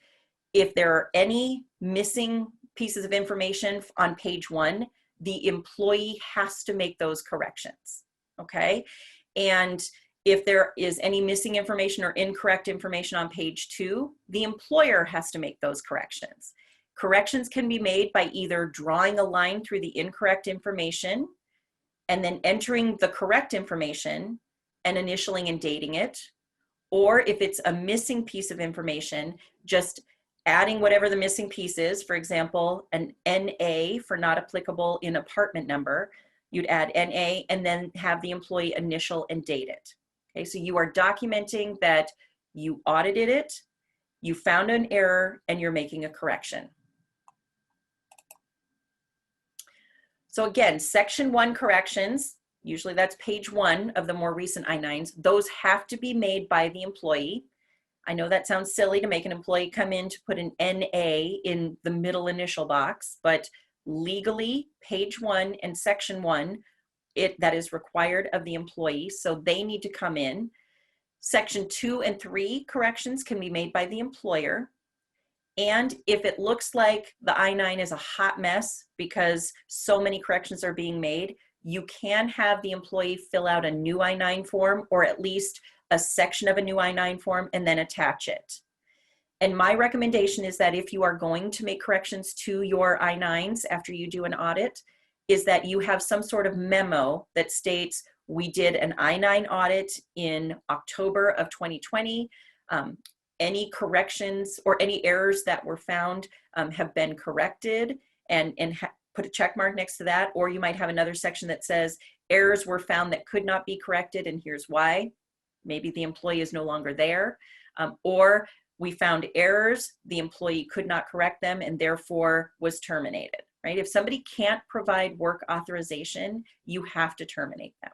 If there are any missing pieces of information on page 1, the employee has to make those corrections, okay? And if there is any missing information or incorrect information on page 2, the employer has to make those corrections. Corrections can be made by either drawing a line through the incorrect information and then entering the correct information and initialing and dating it. Or if it's a missing piece of information, just adding whatever the missing piece is. For example, an NA for not applicable in apartment number, you'd add NA and then have the employee initial and date it. Okay, so you are documenting that you audited it, you found an error, and you're making a correction. So again, section 1 corrections, usually that's page 1 of the more recent I-9s, those have to be made by the employee. I know that sounds silly to make an employee come in to put an NA in the middle initial box, but legally, page 1 and section 1, that is required of the employee, so they need to come in. Section 2 and 3 corrections can be made by the employer. And if it looks like the I-9 is a hot mess because so many corrections are being made, you can have the employee fill out a new I-9 form or at least a section of a new I-9 form and then attach it. And my recommendation is that if you are going to make corrections to your I-9s after you do an audit, is that you have some sort of memo that states, we did an I-9 audit in October of 2020. Any corrections or any errors that were found have been corrected, and put a check mark next to that. Or you might have another section that says errors were found that could not be corrected and here's why. Maybe the employee is no longer there. Or we found errors, the employee could not correct them and therefore was terminated, right? If somebody can't provide work authorization, you have to terminate them.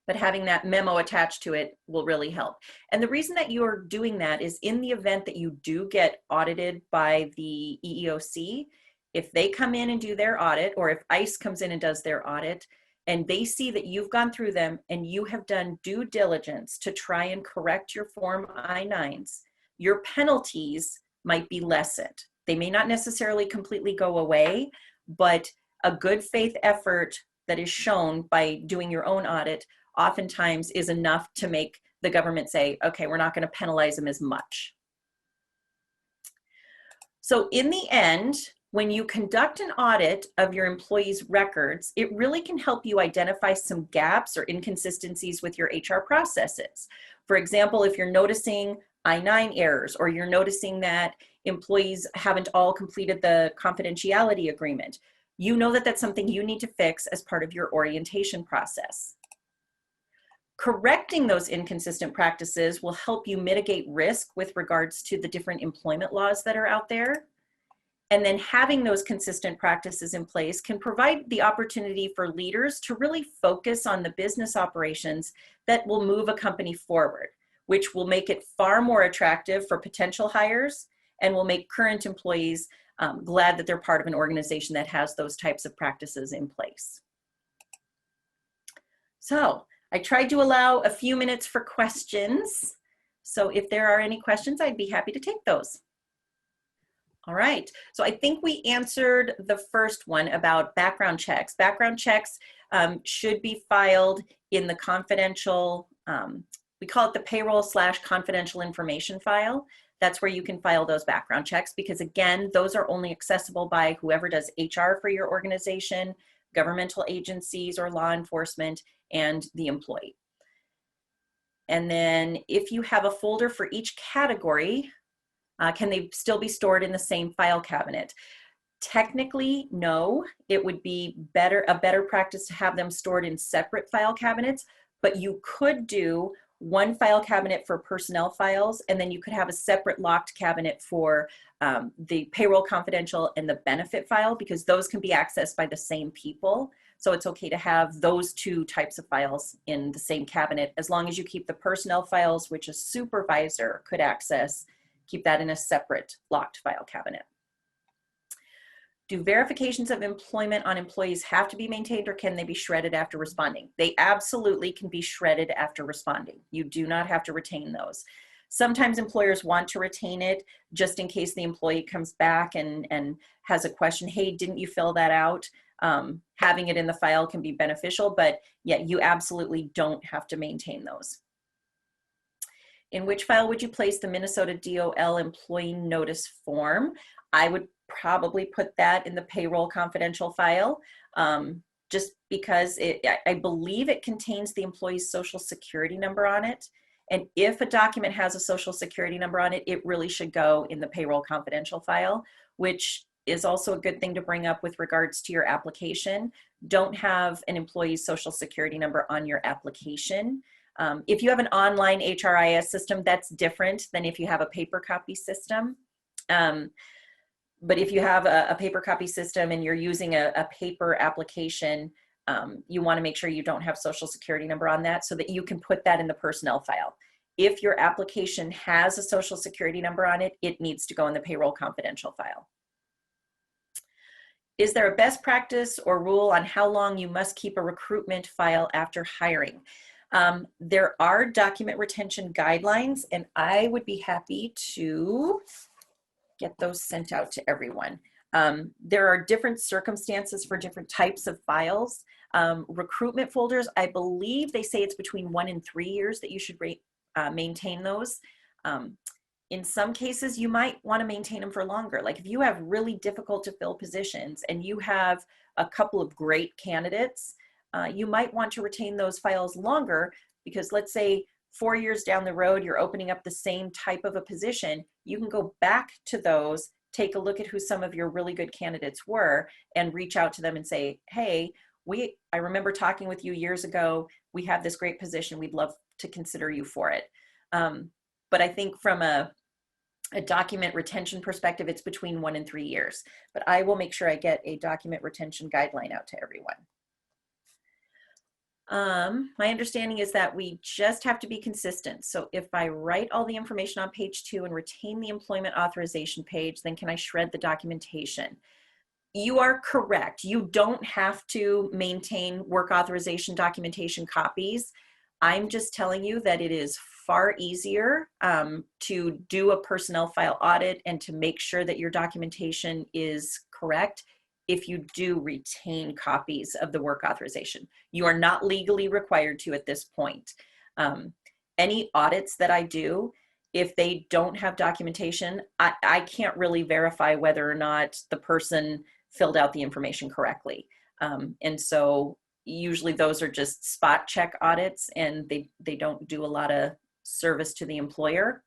But having that memo attached to it will really help. And the reason that you're doing that is in the event that you do get audited by the EEOC, if they come in and do their audit, or if ICE comes in and does their audit, and they see that you've gone through them and you have done due diligence to try and correct your Form I-9s, your penalties might be lessened. They may not necessarily completely go away, but a good faith effort that is shown by doing your own audit oftentimes is enough to make the government say, okay, we're not going to penalize them as much. So in the end, when you conduct an audit of your employees' records, it really can help you identify some gaps or inconsistencies with your HR processes. For example, if you're noticing I-9 errors, or you're noticing that employees haven't all completed the confidentiality agreement, you know that that's something you need to fix as part of your orientation process. Correcting those inconsistent practices will help you mitigate risk with regards to the different employment laws that are out there. And then having those consistent practices in place can provide the opportunity for leaders to really focus on the business operations that will move a company forward, which will make it far more attractive for potential hires and will make current employees glad that they're part of an organization that has those types of practices in place. So I tried to allow a few minutes for questions. So if there are any questions, I'd be happy to take those. All right, so I think we answered the first one about background checks. Background checks should be filed in the confidential, we call it the payroll/confidential information file. That's where you can file those background checks, because again, those are only accessible by whoever does HR for your organization, governmental agencies or law enforcement, and the employee. And then if you have a folder for each category, can they still be stored in the same file cabinet? Technically, no. It would be a better practice to have them stored in separate file cabinets, but you could do one file cabinet for personnel files, and then you could have a separate locked cabinet for the payroll confidential and the benefit file, because those can be accessed by the same people. So it's okay to have those two types of files in the same cabinet, as long as you keep the personnel files, which a supervisor could access, keep that in a separate locked file cabinet. Do verifications of employment on employees have to be maintained, or can they be shredded after responding? They absolutely can be shredded after responding. You do not have to retain those. Sometimes employers want to retain it just in case the employee comes back and has a question, hey, didn't you fill that out? Having it in the file can be beneficial, but yeah, you absolutely don't have to maintain those. In which file would you place the Minnesota DOL employee notice form? I would probably put that in the payroll confidential file, just because I believe it contains the employee's social security number on it. And if a document has a social security number on it, it really should go in the payroll confidential file, which is also a good thing to bring up with regards to your application. Don't have an employee's social security number on your application. If you have an online HRIS system, that's different than if you have a paper copy system. But if you have a paper copy system and you're using a paper application, you want to make sure you don't have social security number on that, so that you can put that in the personnel file. If your application has a social security number on it, it needs to go in the payroll confidential file. Is there a best practice or rule on how long you must keep a recruitment file after hiring? There are document retention guidelines, and I would be happy to get those sent out to everyone. There are different circumstances for different types of files. Recruitment folders, I believe they say it's between 1 and 3 years that you should maintain those. In some cases, you might want to maintain them for longer. Like if you have really difficult to fill positions and you have a couple of great candidates, you might want to retain those files longer, because let's say 4 years down the road, you're opening up the same type of a position. You can go back to those, take a look at who some of your really good candidates were, and reach out to them and say, hey, I remember talking with you years ago. We have this great position. We'd love to consider you for it. But I think from a document retention perspective, it's between 1 and 3 years. But I will make sure I get a document retention guideline out to everyone. My understanding is that we just have to be consistent. So if I write all the information on page 2 and retain the employment authorization page, then can I shred the documentation? You are correct. You don't have to maintain work authorization documentation copies. I'm just telling you that it is far easier to do a personnel file audit and to make sure that your documentation is correct if you do retain copies of the work authorization. You are not legally required to at this point. Any audits that I do, if they don't have documentation, I can't really verify whether or not the person filled out the information correctly. And so usually those are just spot check audits, and they don't do a lot of service to the employer.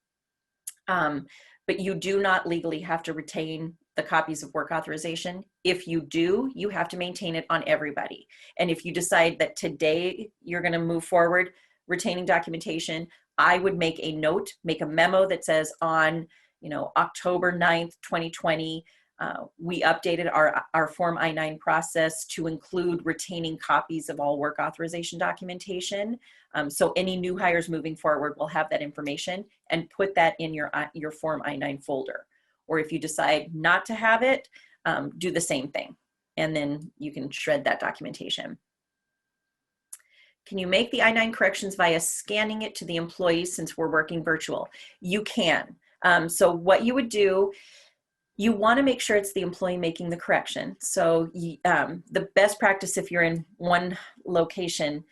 But you do not legally have to retain the copies of work authorization. If you do, you have to maintain it on everybody. And if you decide that today you're going to move forward retaining documentation, I would make a note, make a memo that says on, October 9th, 2020, We updated our Form I-9 process to include retaining copies of all work authorization documentation. So any new hires moving forward will have that information and put that in your Form I-9 folder. Or if you decide not to have it, do the same thing. And then you can shred that documentation. Can you make the I-9 corrections via scanning it to the employees since we're working virtual? You can. So what you would do, you want to make sure it's the employee making the correction. So the best practice if you're in one location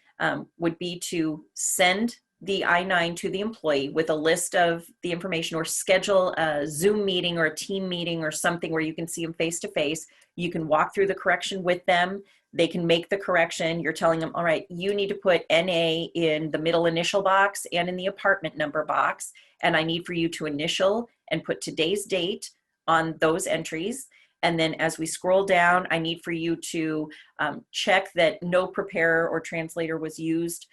would be to send the I-9 to the employee with a list of the information, or schedule a Zoom meeting or a team meeting or something where you can see them face to face. You can walk through the correction with them. They can make the correction. You're telling them, all right, you need to put NA in the middle initial box and in the apartment number box. And I need for you to initial and put today's date on those entries. And then as we scroll down, I need for you to check that no preparer or translator was used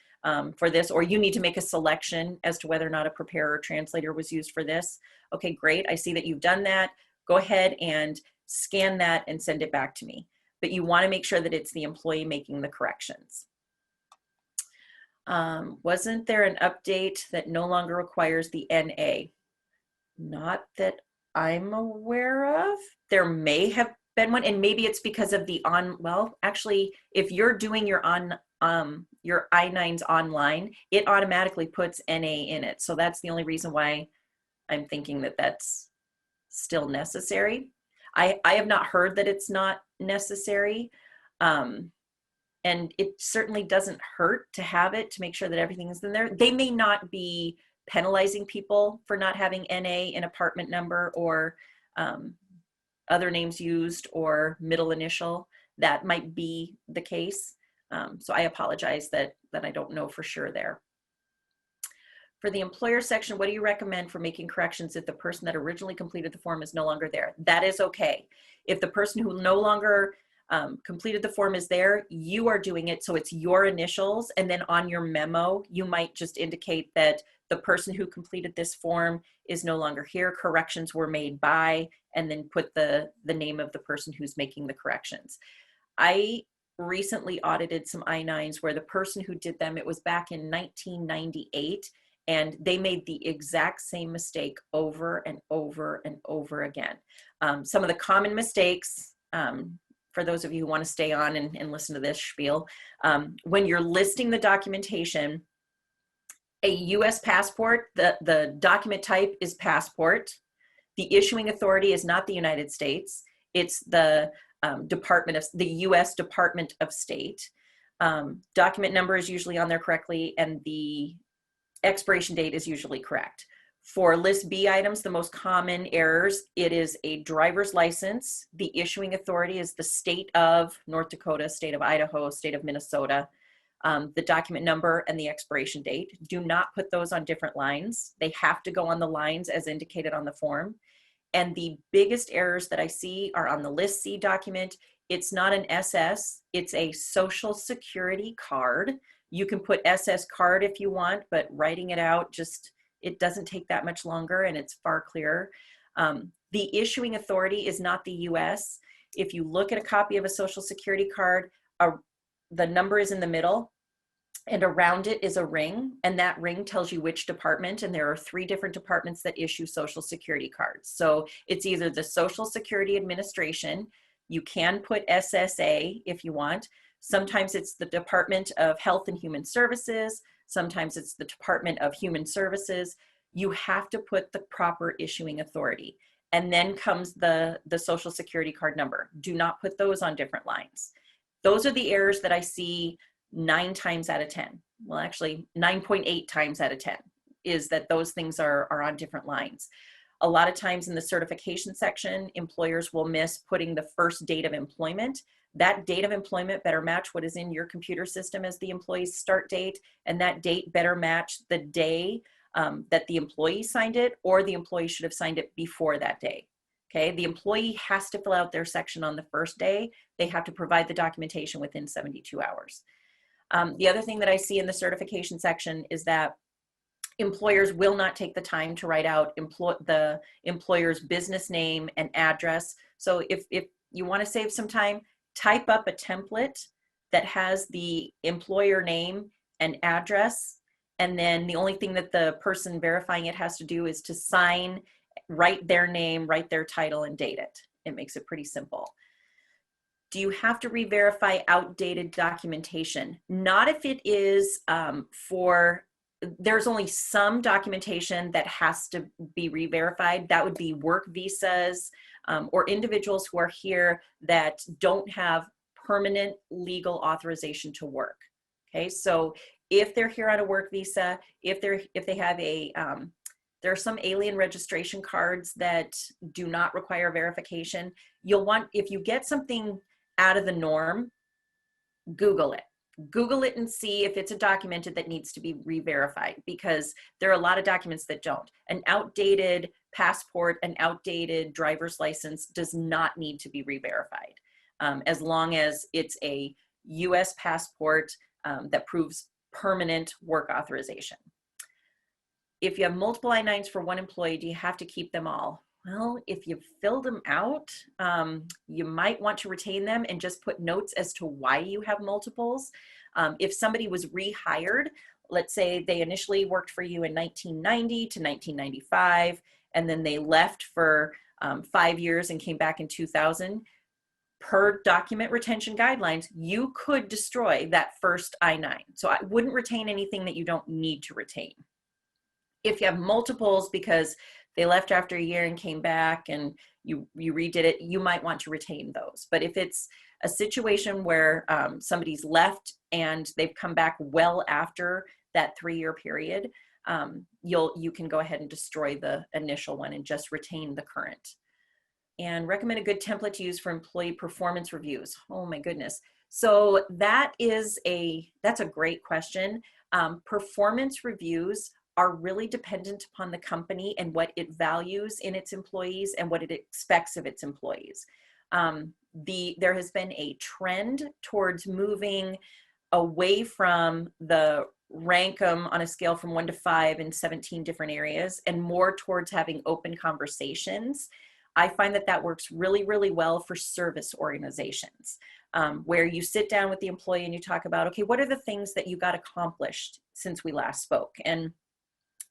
for this, or you need to make a selection as to whether or not a preparer or translator was used for this. Okay, great. I see that you've done that. Go ahead and scan that and send it back to me. But you want to make sure that it's the employee making the corrections. Wasn't there an update that no longer requires the NA? Not that I'm aware of. There may have been one, and maybe it's because of the well, actually, if you're doing your I-9s online, it automatically puts NA in it. So that's the only reason why I'm thinking that that's still necessary. I have not heard that it's not necessary. And it certainly doesn't hurt to have it, to make sure that everything is in there. They may not be penalizing people for not having NA in apartment number or other names used or middle initial. That might be the case. So I apologize that I don't know for sure there. For the employer section, what do you recommend for making corrections if the person that originally completed the form is no longer there? That is okay. If the person who no longer completed the form is there, you are doing it, so it's your initials, and then on your memo, you might just indicate that the person who completed this form is no longer here, corrections were made by, and then put the name of the person who's making the corrections. I recently audited some I-9s where the person who did them, it was back in 1998, and they made the exact same mistake over and over and over again. Some of the common mistakes, for those of you who want to stay on and listen to this spiel, when you're listing the documentation, a US passport, the document type is passport. The issuing authority is not the United States. It's the the US Department of State. Document number is usually on there correctly, and the expiration date is usually correct. For List B items, the most common errors, it is a driver's license. The issuing authority is the state of North Dakota, state of Idaho, state of Minnesota. The document number and the expiration date. Do not put those on different lines. They have to go on the lines as indicated on the form. And the biggest errors that I see are on the List C document. It's not an SS, it's a Social Security card. You can put SS card if you want, but writing it out, it doesn't take that much longer, and it's far clearer. The issuing authority is not the US. If you look at a copy of a Social Security card, the number is in the middle, and around it is a ring, and that ring tells you which department, and there are 3 different departments that issue Social Security cards. So it's either the Social Security Administration, you can put SSA if you want. Sometimes it's the Department of Health and Human Services, sometimes it's the Department of Human Services. You have to put the proper issuing authority. And then comes the Social Security card number. Do not put those on different lines. Those are the errors that I see 9 times out of 10. Well, actually 9.8 times out of 10 is that those things are on different lines. A lot of times in the certification section, employers will miss putting the first date of employment. That date of employment better match what is in your computer system as the employee's start date, and that date better match the day that the employee signed it, or the employee should have signed it before that day. Okay, the employee has to fill out their section on the first day. They have to provide the documentation within 72 hours. The other thing that I see in the certification section is that Employers will not take the time to write out the employer's business name and address. So if you want to save some time, type up a template that has the employer name and address, and then the only thing that the person verifying it has to do is to sign, write their name, write their title, and date it. It makes it pretty simple. Do you have to re-verify outdated documentation? Not if it is there's only some documentation that has to be re-verified. That would be work visas or individuals who are here that don't have permanent legal authorization to work. Okay, so if they're here on a work visa, if they have there are some alien registration cards that do not require verification. You'll want, if you get something out of the norm, Google it. Google it and see if it's a documented that needs to be re-verified, because there are a lot of documents that don't. An outdated passport, an outdated driver's license does not need to be re-verified, as long as it's a US passport that proves permanent work authorization. If you have multiple I-9s for one employee, do you have to keep them all? Well, if you've filled them out, you might want to retain them and just put notes as to why you have multiples. If somebody was rehired, let's say they initially worked for you in 1990 to 1995, and then they left for 5 years and came back in 2000, per document retention guidelines, you could destroy that first I-9. So I wouldn't retain anything that you don't need to retain. If you have multiples because they left after a year and came back and you redid it, you might want to retain those. But if it's a situation where somebody's left and they've come back well after that 3-year period, you can go ahead and destroy the initial one and just retain the current. And recommend a good template to use for employee performance reviews. Oh my goodness. So that's a great question. Performance reviews are really dependent upon the company and what it values in its employees and what it expects of its employees. There has been a trend towards moving away from the rank them on a scale from 1 to 5 in 17 different areas and more towards having open conversations. I find that works really, really well for service organizations, where you sit down with the employee and you talk about, okay, what are the things that you got accomplished since we last spoke? And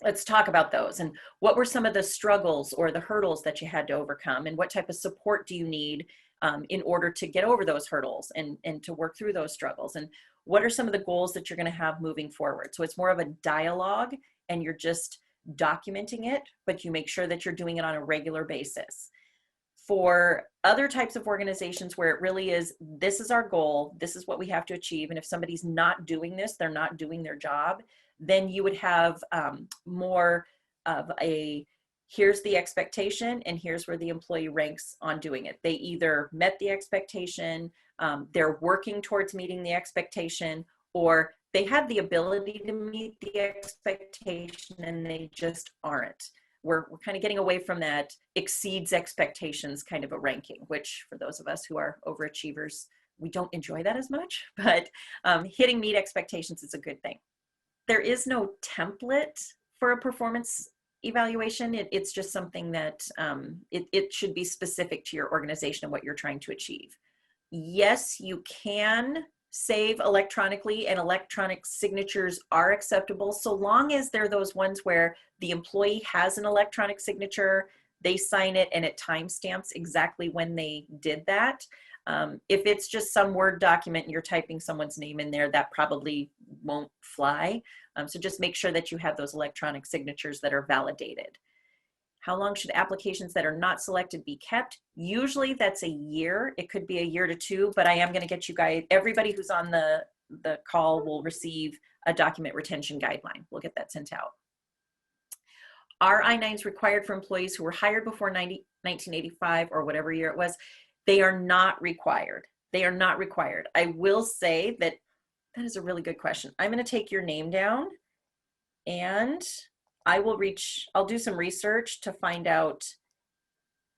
let's talk about those. And what were some of the struggles or the hurdles that you had to overcome? And what type of support do you need in order to get over those hurdles and to work through those struggles? And what are some of the goals that you're going to have moving forward? So it's more of a dialogue and you're just documenting it, but you make sure that you're doing it on a regular basis. For other types of organizations where it really is, this is our goal, this is what we have to achieve, and if somebody's not doing this, they're not doing their job, then you would have more of a, here's the expectation and here's where the employee ranks on doing it. They either met the expectation, they're working towards meeting the expectation, or they have the ability to meet the expectation and they just aren't. We're kind of getting away from that exceeds expectations kind of a ranking, which for those of us who are overachievers, we don't enjoy that as much, but hitting meet expectations is a good thing. There is no template for a performance evaluation. It's just something that it should be specific to your organization and what you're trying to achieve. Yes, you can save electronically and electronic signatures are acceptable so long as they're those ones where the employee has an electronic signature, they sign it and it timestamps exactly when they did that. If it's just some Word document and you're typing someone's name in there, that probably won't fly. So just make sure that you have those electronic signatures that are validated. How long should applications that are not selected be kept? Usually that's a year. It could be a year to 2, but I am going to get you guys, everybody who's on the call will receive a document retention guideline. We'll get that sent out. Are I-9s required for employees who were hired before 1985 or whatever year it was? They are not required. They are not required. I will say that is a really good question. I'm going to take your name down and I'll do some research to find out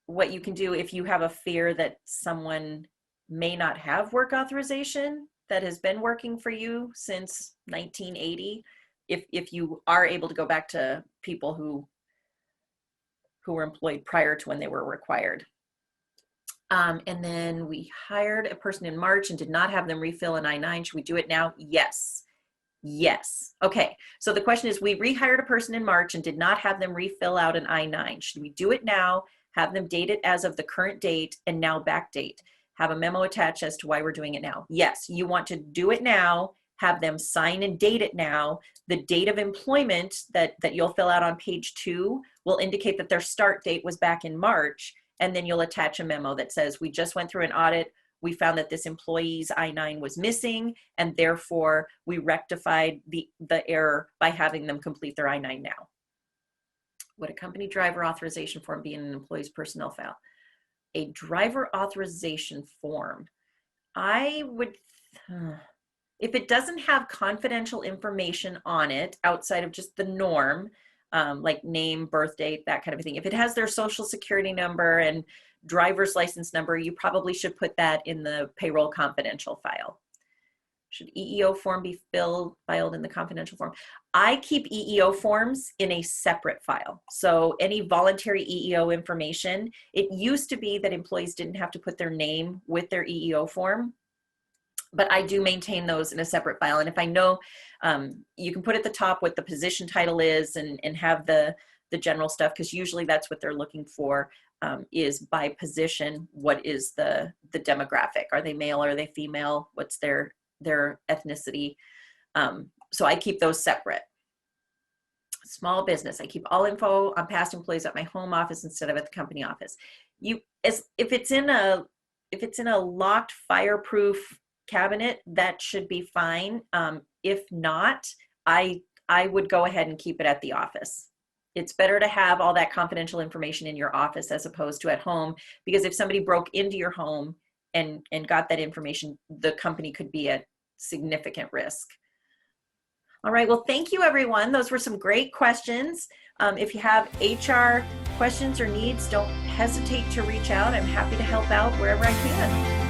what you can do if you have a fear that someone may not have work authorization that has been working for you since 1980. if you are able to go back to people who were employed prior to when they were required. And then we hired a person in March and did not have them refill an I-9. Should we do it now? Yes. Yes. Okay. So the question is, we rehired a person in March and did not have them refill out an I-9. Should we do it now, have them date it as of the current date, and now backdate? Have a memo attached as to why we're doing it now. Yes, you want to do it now, have them sign and date it now. The date of employment that you'll fill out on page 2 will indicate that their start date was back in March, and then you'll attach a memo that says, we just went through an audit, we found that this employee's I-9 was missing, and therefore we rectified the error by having them complete their I-9 now. Would a company driver authorization form be in an employee's personnel file? A driver authorization form, I would, if it doesn't have confidential information on it outside of just the norm, like name, birth date, that kind of thing. If it has their social security number and driver's license number, you probably should put that in the payroll confidential file. Should EEO form be filed in the confidential form? I keep EEO forms in a separate file. So any voluntary EEO information, it used to be that employees didn't have to put their name with their EEO form, but I do maintain those in a separate file. And if I know, you can put at the top what the position title is and have the general stuff, because usually that's what they're looking for, is by position, what is the demographic? Are they male? Are they female? What's their ethnicity? So I keep those separate. Small business, I keep all info on past employees at my home office instead of at the company office. If it's in a locked fireproof cabinet, that should be fine. If not, I would go ahead and keep it at the office. It's better to have all that confidential information in your office as opposed to at home, because if somebody broke into your home and got that information, the company could be at significant risk. All right, well, thank you, everyone. Those were some great questions. If you have HR questions or needs, don't hesitate to reach out. I'm happy to help out wherever I can.